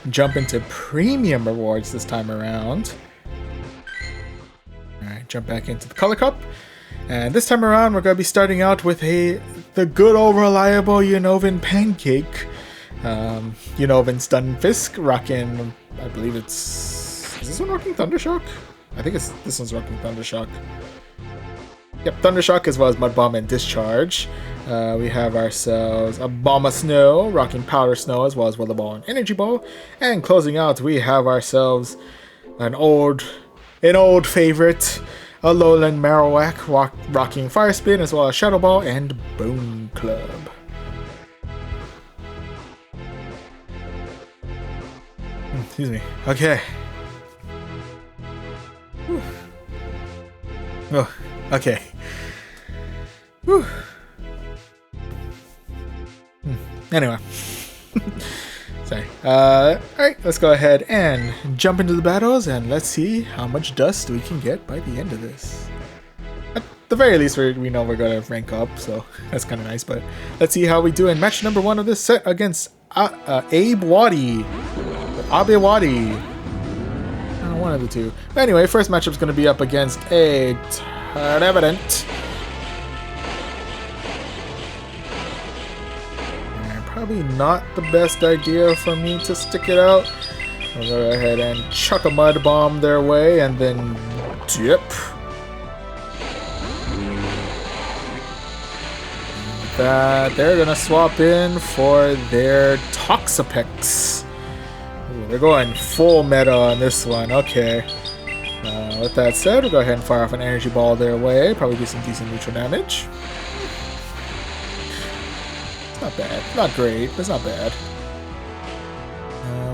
A: jump into premium rewards this time around. Alright, jump back into the Color Cup. And this time around, we're going to be starting out with the good old reliable Unova Pancake. Unova Stunfisk, rocking, I believe is this one rocking Thundershock? I think this one's rocking Thundershock. Yep, Thundershock as well as Mud Bomb and Discharge. We have ourselves a Bomb of Snow, rocking Powder Snow as well as Willow Ball and Energy Ball. And closing out, we have ourselves an old favorite, a Lowland Marowak, rocking Fire Spin, as well as Shadow Ball and Bone Club. Excuse me. Okay. Whew. Oh, okay. Whew. Anyway. Sorry. Alright, let's go ahead and jump into the battles, and let's see how much dust we can get by the end of this. At the very least, we know we're going to rank up, so that's kind of nice, but let's see how we do in match number 1 of this set against Abe Wadi. Abe Wadi. One of the two. But anyway, first matchup's going to be up against a Trevenant. Probably not the best idea for me to stick it out. I'll go ahead and chuck a Mud Bomb their way and then dip. That they're gonna swap in for their Toxapex. Ooh, they're going full meta on this one. Okay. With that said, we'll go ahead and fire off an Energy Ball their way. Probably do some decent neutral damage. Not bad. Not great, but it's not bad.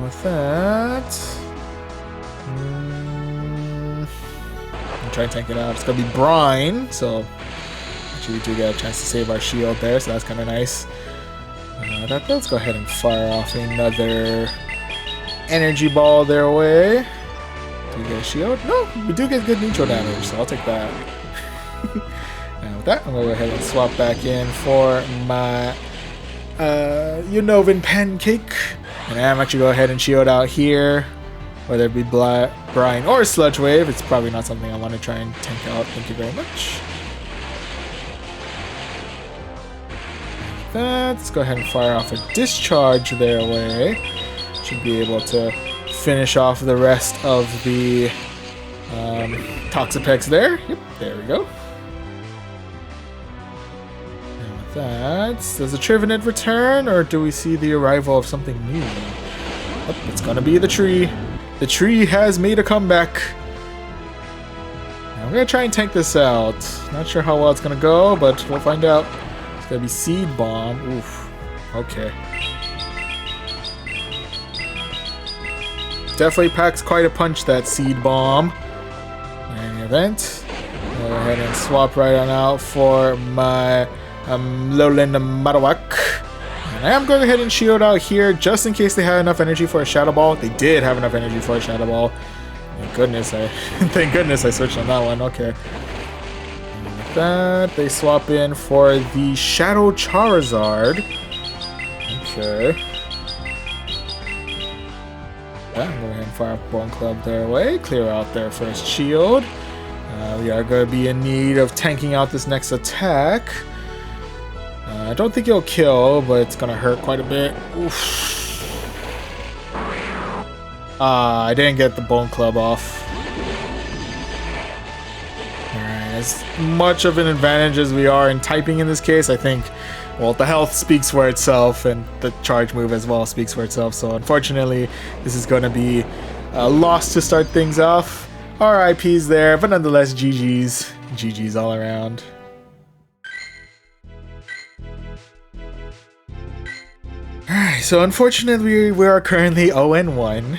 A: With that... I'm trying to tank it out. It's going to be Brine, so... Actually, we do get a chance to save our shield there, so that's kind of nice. Let's go ahead and fire off another Energy Ball their way. Do we get a shield? No, we do get good neutral damage, so I'll take that. And with that, I'm going to go ahead and swap back in for my... Unovan Pancake, and I'm actually go ahead and shield out here, whether it be Brine or Sludge Wave. It's probably not something I want to try and tank out. Thank you very much. Let's go ahead and fire off a Discharge their way. Should be able to finish off the rest of the Toxapex there. Yep, there we go. Does the Trevenant return, or do we see the arrival of something new? Oh, it's gonna be the tree. The tree has made a comeback. I'm gonna try and tank this out. Not sure how well it's gonna go, but we'll find out. It's gonna be Seed Bomb. Oof. Okay. Definitely packs quite a punch, that Seed Bomb. In any event, I'll go ahead and swap right on out for my Lowland Marowak. And I am going ahead and shield out here just in case they had enough energy for a Shadow Ball. They did have enough energy for a Shadow Ball. Thank goodness I switched on that one. Okay. And with that, they swap in for the Shadow Charizard. Okay. Yeah, I'm going ahead and fire up Bone Club their way. Clear out their first shield. We are going to be in need of tanking out this next attack. I don't think it'll kill, but it's gonna hurt quite a bit. Oof. I didn't get the Bone Club off. Alright, as much of an advantage as we are in typing in this case, I think, well, the health speaks for itself, and the charge move as well speaks for itself, so unfortunately, this is gonna be a loss to start things off. RIPs there, but nonetheless, GG's. GG's all around. Alright, so unfortunately we are currently 0-1.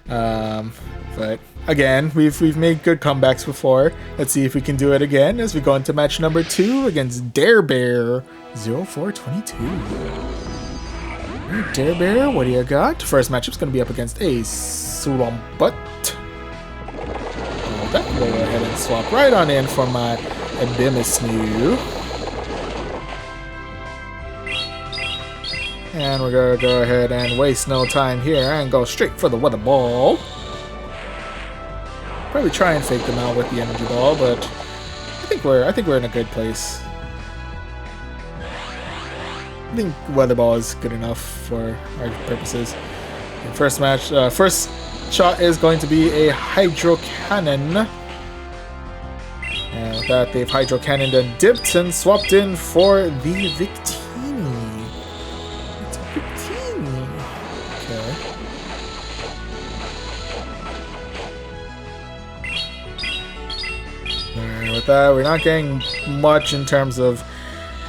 A: But again, we've made good comebacks before. Let's see if we can do it again as we go into match number 2 against Dare Bear 0422. Alright, Dare Bear, what do you got? First matchup's gonna be up against a Swampert. We'll go ahead and swap right on in for my Abimisnu. And we're gonna go ahead and waste no time here and go straight for the Weather Ball. Probably try and fake them out with the Energy Ball, but I think we're in a good place. I think Weather Ball is good enough for our purposes. And first shot is going to be a Hydro Cannon. And with that, they've Hydro Cannoned and dipped and swapped in for the Victini. that, we're not getting much in terms of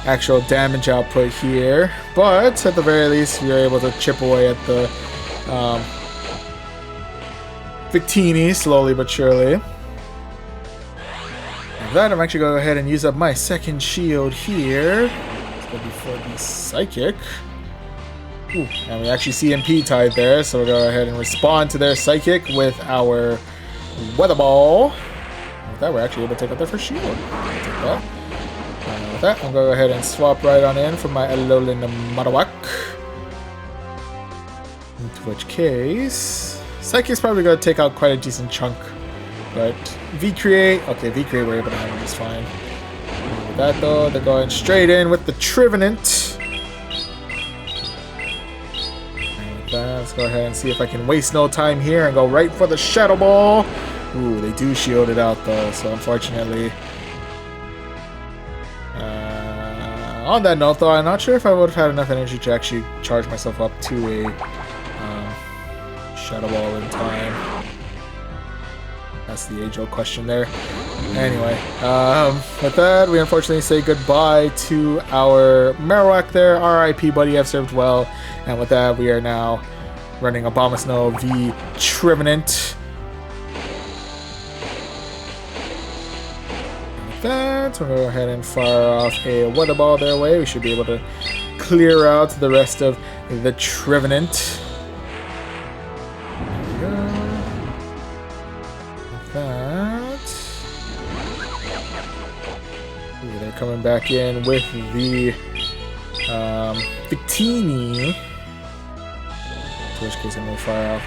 A: actual damage output here, but at the very least we are able to chip away at the Victini slowly but surely. With that, I'm actually going to go ahead and use up my second shield here. It's going to be for the Psychic. Ooh, and we actually CMP tied there, so we'll go ahead and respond to their Psychic with our Weather Ball. With that, we're actually able to take out their first shield. Take that. And with that, I'm going to go ahead and swap right on in for my Alolan Marowak. Into which case, Psychic's probably going to take out quite a decent chunk. But V-Create, okay, V-Create we're able to handle just fine. And with that though, they're going straight in with the Trevenant. Let's go ahead and see if I can waste no time here and go right for the Shadow Ball. Ooh, they do shield it out though, so unfortunately. On that note though, I'm not sure if I would have had enough energy to actually charge myself up to a Shadow Ball in time. That's the age-old question there. Anyway, with that, we unfortunately say goodbye to our Marowak there. RIP, buddy, have served well. And with that, we are now running Abomasnow v Trevenant. And with that, we'll go ahead and fire off a Weather Ball their way. We should be able to clear out the rest of the Trevenant. Coming back in with the Victini. In which case I'm going to fire off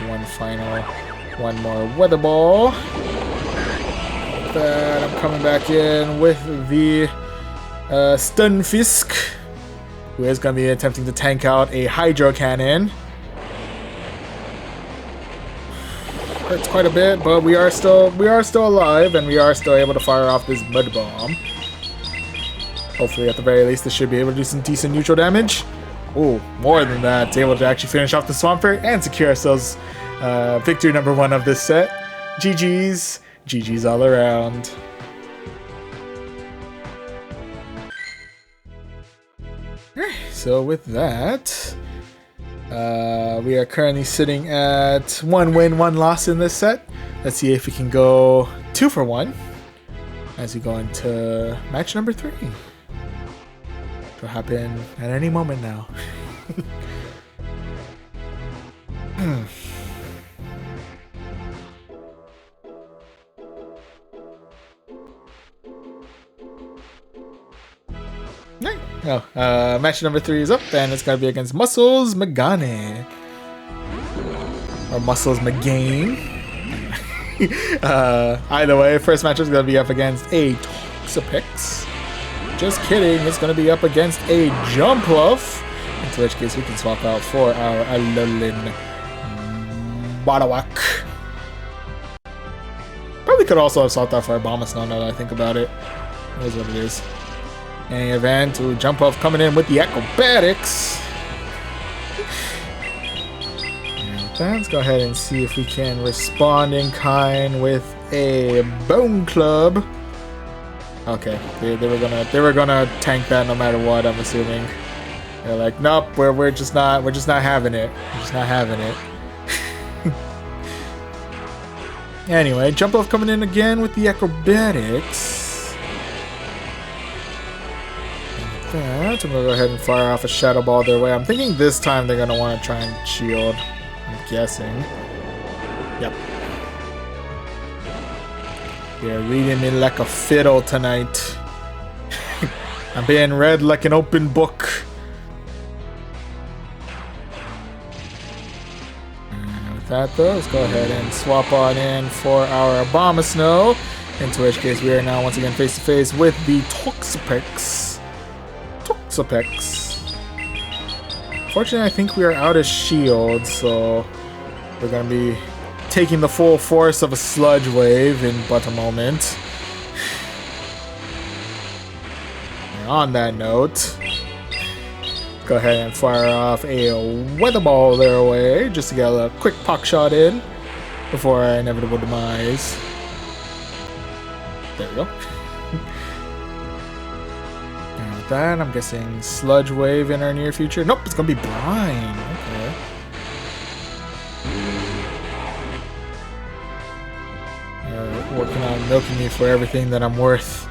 A: one more Weather Ball. With that, I'm coming back in with the Stunfisk, who is going to be attempting to tank out a Hydro Cannon. Hurts quite a bit, but we are still alive, and we are still able to fire off this Mud Bomb. Hopefully, at the very least, this should be able to do some decent neutral damage. Oh, more than that, it's able to actually finish off the Swampert and secure ourselves victory number 1 of this set. GG's. GG's all around. So with that, we are currently sitting at 1 win, 1 loss in this set. Let's see if we can go 2 for 1 as we go into match number 3. Will happen at any moment now. Match number 3 is up, and it's gonna be against Muscles Magane. Or Muscles Magane. Either way, first match is gonna be up against a Toxapex. Just kidding, it's going to be up against a Jumpluff, into which case we can swap out for our Alolan Marowak. Probably could also have swapped out for our Abomasnow now that I think about it. That is what it is. In any event, Jumpluff coming in with the Acrobatics. Let's go ahead and see if we can respond in kind with a Bone Club. Okay, they were gonna tank that no matter what. I'm assuming they're like, nope, we're just not having it. We're just not having it. Anyway, Jumpluff coming in again with the Acrobatics. And with that, I'm gonna go ahead and fire off a Shadow Ball their way. I'm thinking this time they're gonna want to try and shield. I'm guessing. Yep. They're reading me like a fiddle tonight. I'm being read like an open book. And with that though, let's go ahead and swap on in for our Abomasnow. Into which case we are now once again face to face with the Toxapex. Fortunately, I think we are out of shield, so we're gonna be taking the full force of a Sludge Wave in but a moment. And on that note, go ahead and fire off a Weather Ball their way just to get a quick Pock Shot in before our inevitable demise. There we go. that. I'm guessing Sludge Wave in our near future. Nope, it's gonna be Brine. Okay. Working on milking me for everything that I'm worth.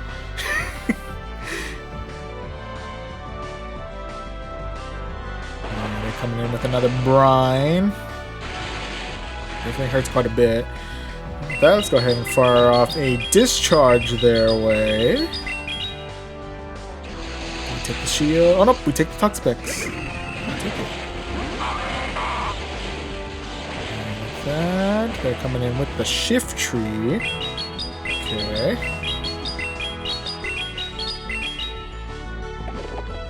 A: They're coming in with another Brine. Definitely hurts quite a bit. With that, let's go ahead and fire off a Discharge their way. We take the shield. Oh, nope, we take the Toxapex. I'll take it. And with that, they're coming in with the Shift Tree. Okay.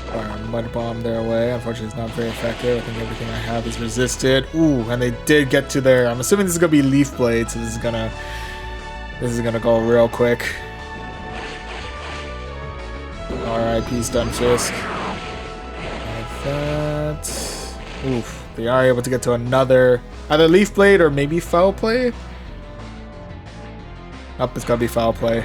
A: Fire a Mud Bomb their way. Unfortunately, it's not very effective. I think everything I have is resisted. Ooh, and they did get to there. I'm assuming this is gonna be Leaf Blade, so this is gonna go real quick. R.I.P. Stunfisk. Like that. Oof. They are able to get to another either Leaf Blade or maybe Foul Play. Up, it's gonna be Foul Play.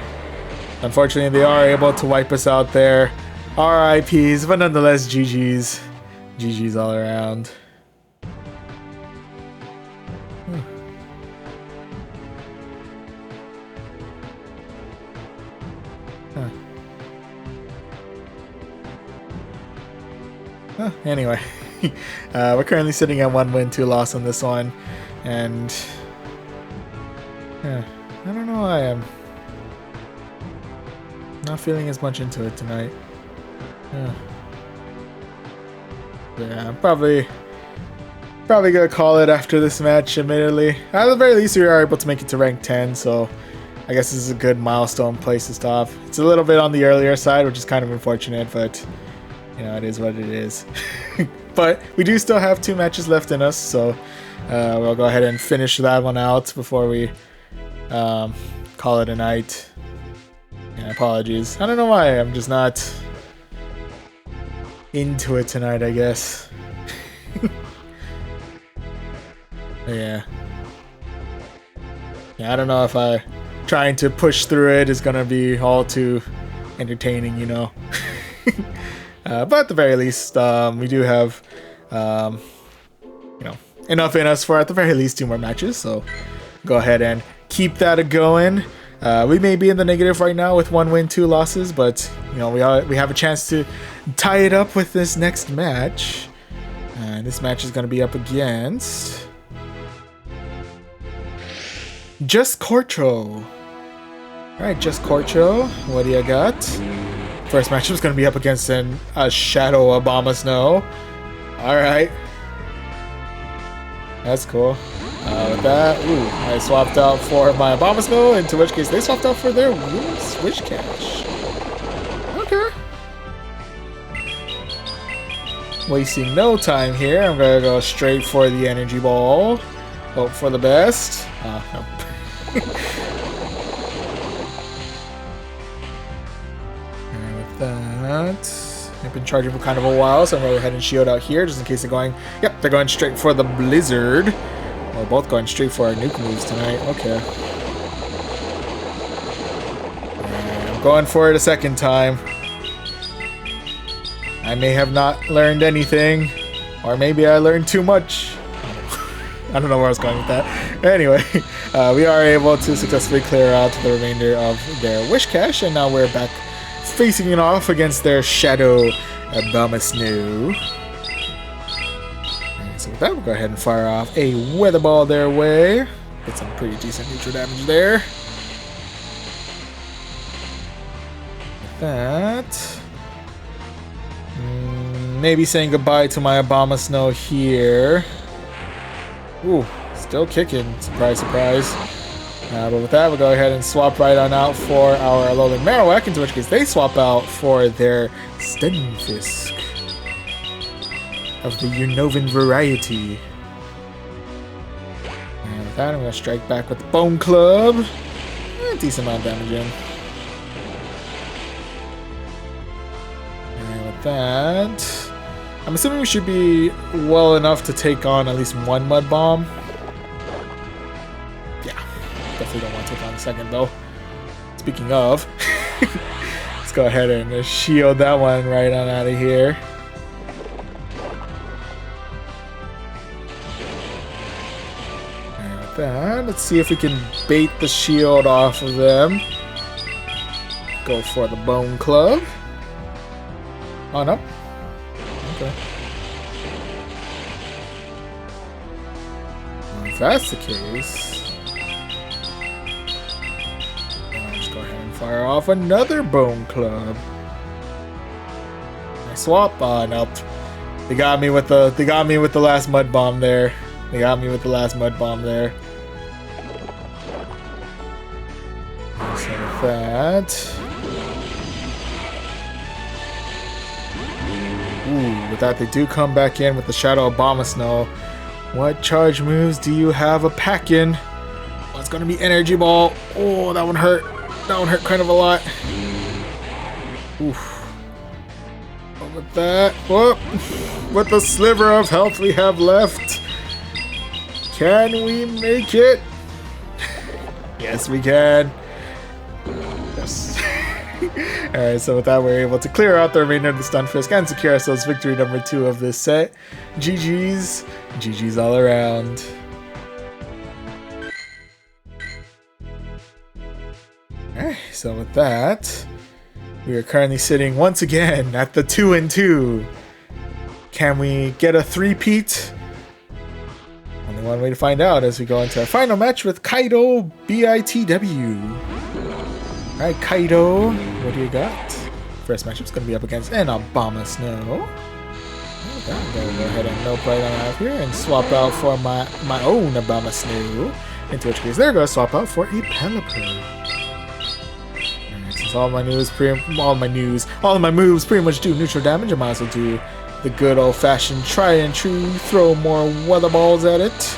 A: Unfortunately, they are able to wipe us out there. RIPs, but nonetheless, GG's. GG's all around. Anyway, we're currently sitting at 1 win, 2 loss on this one, and I don't know why I'm not feeling as much into it tonight. Yeah, I'm probably gonna call it after this match, admittedly. At the very least, we are able to make it to rank 10, so I guess this is a good milestone place to stop. It's a little bit on the earlier side, which is kind of unfortunate, but you know, it is what it is. But we do still have 2 matches left in us, so we'll go ahead and finish that one out before we call it a night. Yeah, apologies. I don't know why, I'm just not into it tonight, I guess. Yeah, I don't know if trying to push through it is gonna be all too entertaining, you know. But at the very least, we do have, you know, enough in us for at the very least 2 more matches. So go ahead and keep that going. We may be in the negative right now with 1 win, 2 losses, but you know, we have a chance to tie it up with this next match. And this match is going to be up against Just Corcho. All right, Just Corcho, what do you got? First matchup is going to be up against a Shadow Obama Snow. Alright. That's cool. With that, I swapped out for my Obama Snow, into which case they swapped out for their Switch Cash. Okay. Wasting no time here, I'm going to go straight for the Energy Ball. Hope for the best. No. That. I've been charging for kind of a while, so I'm going to go ahead and shield out here just in case they're going. Yep, they're going straight for the Blizzard. We're both going straight for our nuke moves tonight. Okay. And I'm going for it a second time. I may have not learned anything, or maybe I learned too much. I don't know where I was going with that. Anyway, we are able to successfully clear out the remainder of their Wish Cache, and now we're back facing it off against their Shadow Obama Snow. And so with that, we'll go ahead and fire off a Weather Ball their way. Get some pretty decent neutral damage there. With that, maybe saying goodbye to my Obama Snow here. Ooh, still kicking. Surprise, surprise. But with that, we'll go ahead and swap right on out for our Alolan Marowak, into which case they swap out for their Stunfisk of the Unnovan variety. And with that, I'm going to strike back with the Bone Club. Decent amount of damage in. And with that, I'm assuming we should be well enough to take on at least 1 Mud Bomb. Definitely don't want to take on the second though. Speaking of, let's go ahead and shield that one right on out of here. And with that, let's see if we can bait the shield off of them. Go for the Bone Club. Oh, no. Okay. Well, if that's the case, let's go ahead and fire off another Bone Club. I swap. Oh, nope. They got me with the last Mud Bomb there. So with that. Ooh, with that they do come back in with the Shadow Abomasnow. What charge moves do you have a pack in? Oh, it's gonna be Energy Ball. Oh, that one hurt. That one hurt kind of a lot. Oof. But with that, whoop, with the sliver of health we have left, can we make it? Yes, we can. Yes. Alright, so with that, we're able to clear out the remainder of the Stunfisk and secure ourselves victory number 2 of this set. GG's. GG's all around. Alright, so with that, we are currently sitting once again at the 2-2. Can we get a three-peat? Only one way to find out as we go into our final match with Kaido BITW. Alright, Kaido, what do you got? First matchup's going to be up against an Abomasnow. Okay, I'm going to go ahead and nope right on out here and swap out for my own Abomasnow. Into which case they're going to swap out for a Pelipper. Alright, since all of my moves pretty much do neutral damage, I might as well do the good old-fashioned try and true, throw more weather balls at it.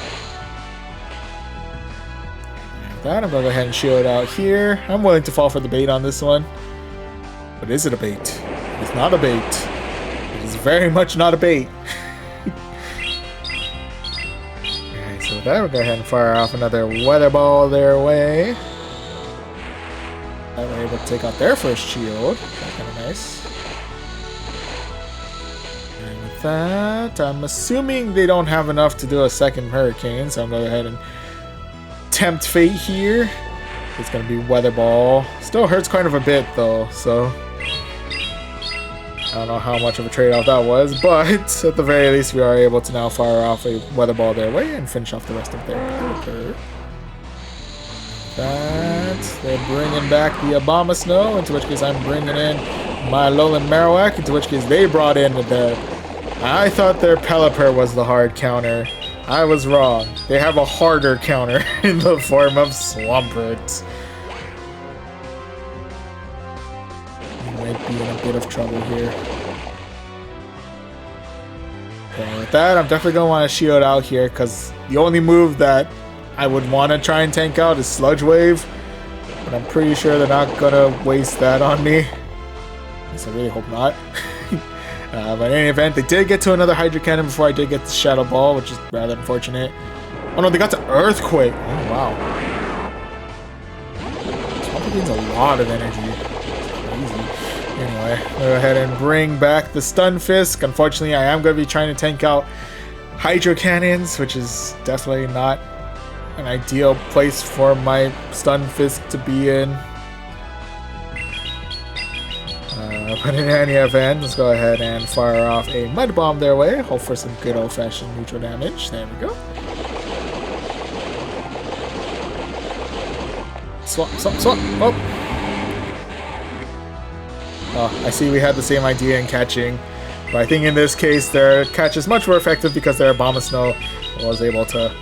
A: That, I'm going to go ahead and shield out here. I'm willing to fall for the bait on this one. But is it a bait? It's not a bait. It is very much not a bait. Alright, so with that, we'll go ahead and fire off another weather ball their way. That we're able to take out their first shield. That's kind of nice. And with that, I'm assuming they don't have enough to do a second Hurricane, so I'm going to go ahead and tempt fate here. It's gonna be weather ball. Still hurts kind of a bit though, so I don't know how much of a trade-off that was, but at the very least we are able to now fire off a weather ball their way and finish off the rest of their Pelipper. That they're bringing back the Abomasnow, into which case I'm bringing in my Alolan Marowak, into which case they brought in their. I thought their Pelipper was the hard counter. I was wrong. They have a harder counter in the form of Swampert. We might be in a bit of trouble here. Okay, with that, I'm definitely going to want to shield out here, because the only move that I would want to try and tank out is Sludge Wave. But I'm pretty sure they're not going to waste that on me. At least I really hope not. But in any event, they did get to another Hydro Cannon before I did get the Shadow Ball, which is rather unfortunate. Oh no, they got to Earthquake! Oh wow. Swampert gains a lot of energy. It's crazy. Anyway, we'll go ahead and bring back the Stunfisk. Unfortunately, I am going to be trying to tank out Hydro Cannons, which is definitely not an ideal place for my Stunfisk to be in. But in any event, let's go ahead and fire off a Mud Bomb their way. Hope for some good old-fashioned neutral damage. There we go. Swap, swap, swap. Oh. Oh, I see we had the same idea in catching. But I think in this case, their catch is much more effective because their Abomasnow was able to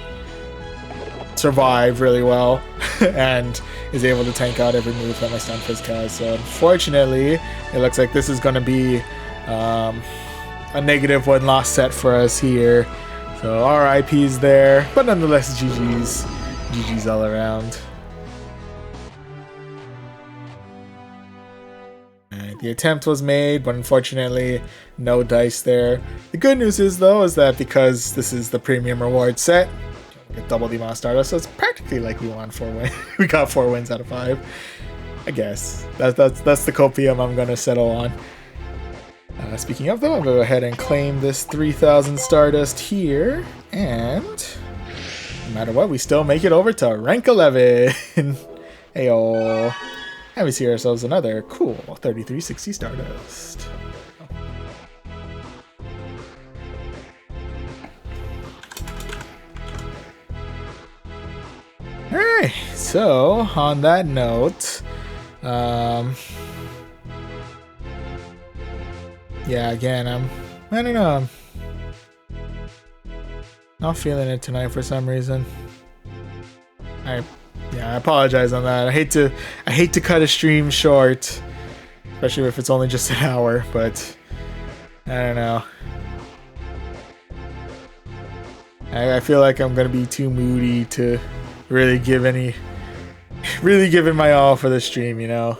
A: survive really well and is able to tank out every move that my Stunfisk has. So unfortunately, it looks like this is going to be a negative win-loss set for us here. So RIP's there, but nonetheless GG's. GG's all around. Alright, the attempt was made, but unfortunately no dice there. The good news is though, is that because this is the premium reward set, get double the amount of Stardust, so it's practically like we won 4 wins. We got 4 wins out of 5. I guess that's the copium I'm gonna settle on. Speaking of though, I'll go ahead and claim this 3,000 Stardust here, and no matter what, we still make it over to rank 11. Heyo. And we see ourselves another cool 3360 Stardust. Alright, so on that note, yeah, again, I don't know, I'm not feeling it tonight for some reason. I apologize on that. I hate to cut a stream short, especially if it's only just an hour, but I don't know. I feel like I'm gonna be too moody to really give it my all for the stream, you know?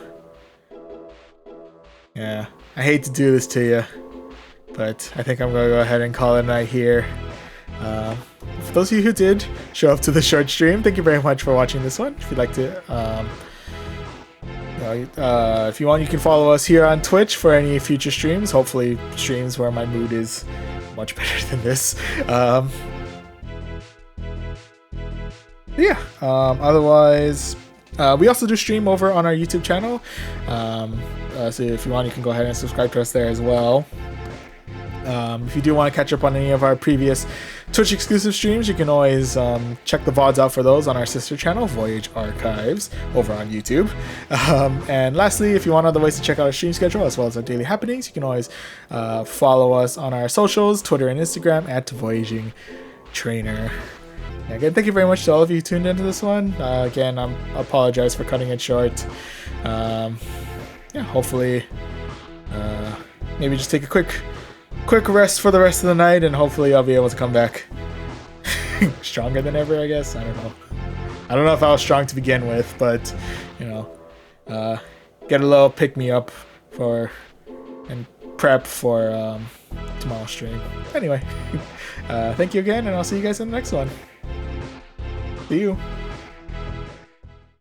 A: Yeah, I hate to do this to you, but I think I'm gonna go ahead and call it a night here. For those of you who did show up to the short stream, thank you very much for watching this one. If you'd like to, if you want, you can follow us here on Twitch for any future streams. Hopefully, streams where my mood is much better than this. Yeah. Otherwise, we also do stream over on our YouTube channel. So if you want, you can go ahead and subscribe to us there as well. If you do want to catch up on any of our previous Twitch exclusive streams, you can always check the VODs out for those on our sister channel, Voyage Archives, over on YouTube. And lastly, if you want other ways to check out our stream schedule as well as our daily happenings, you can always follow us on our socials, Twitter and Instagram at Voyaging Trainer. And again, thank you very much to all of you who tuned into this one. Again, I apologize for cutting it short. Yeah, hopefully, maybe just take a quick rest for the rest of the night, and hopefully I'll be able to come back stronger than ever, I guess. I don't know. I don't know if I was strong to begin with, but, you know, get a little pick-me-up and prep for tomorrow's stream. Anyway, thank you again, and I'll see you guys in the next one. See you.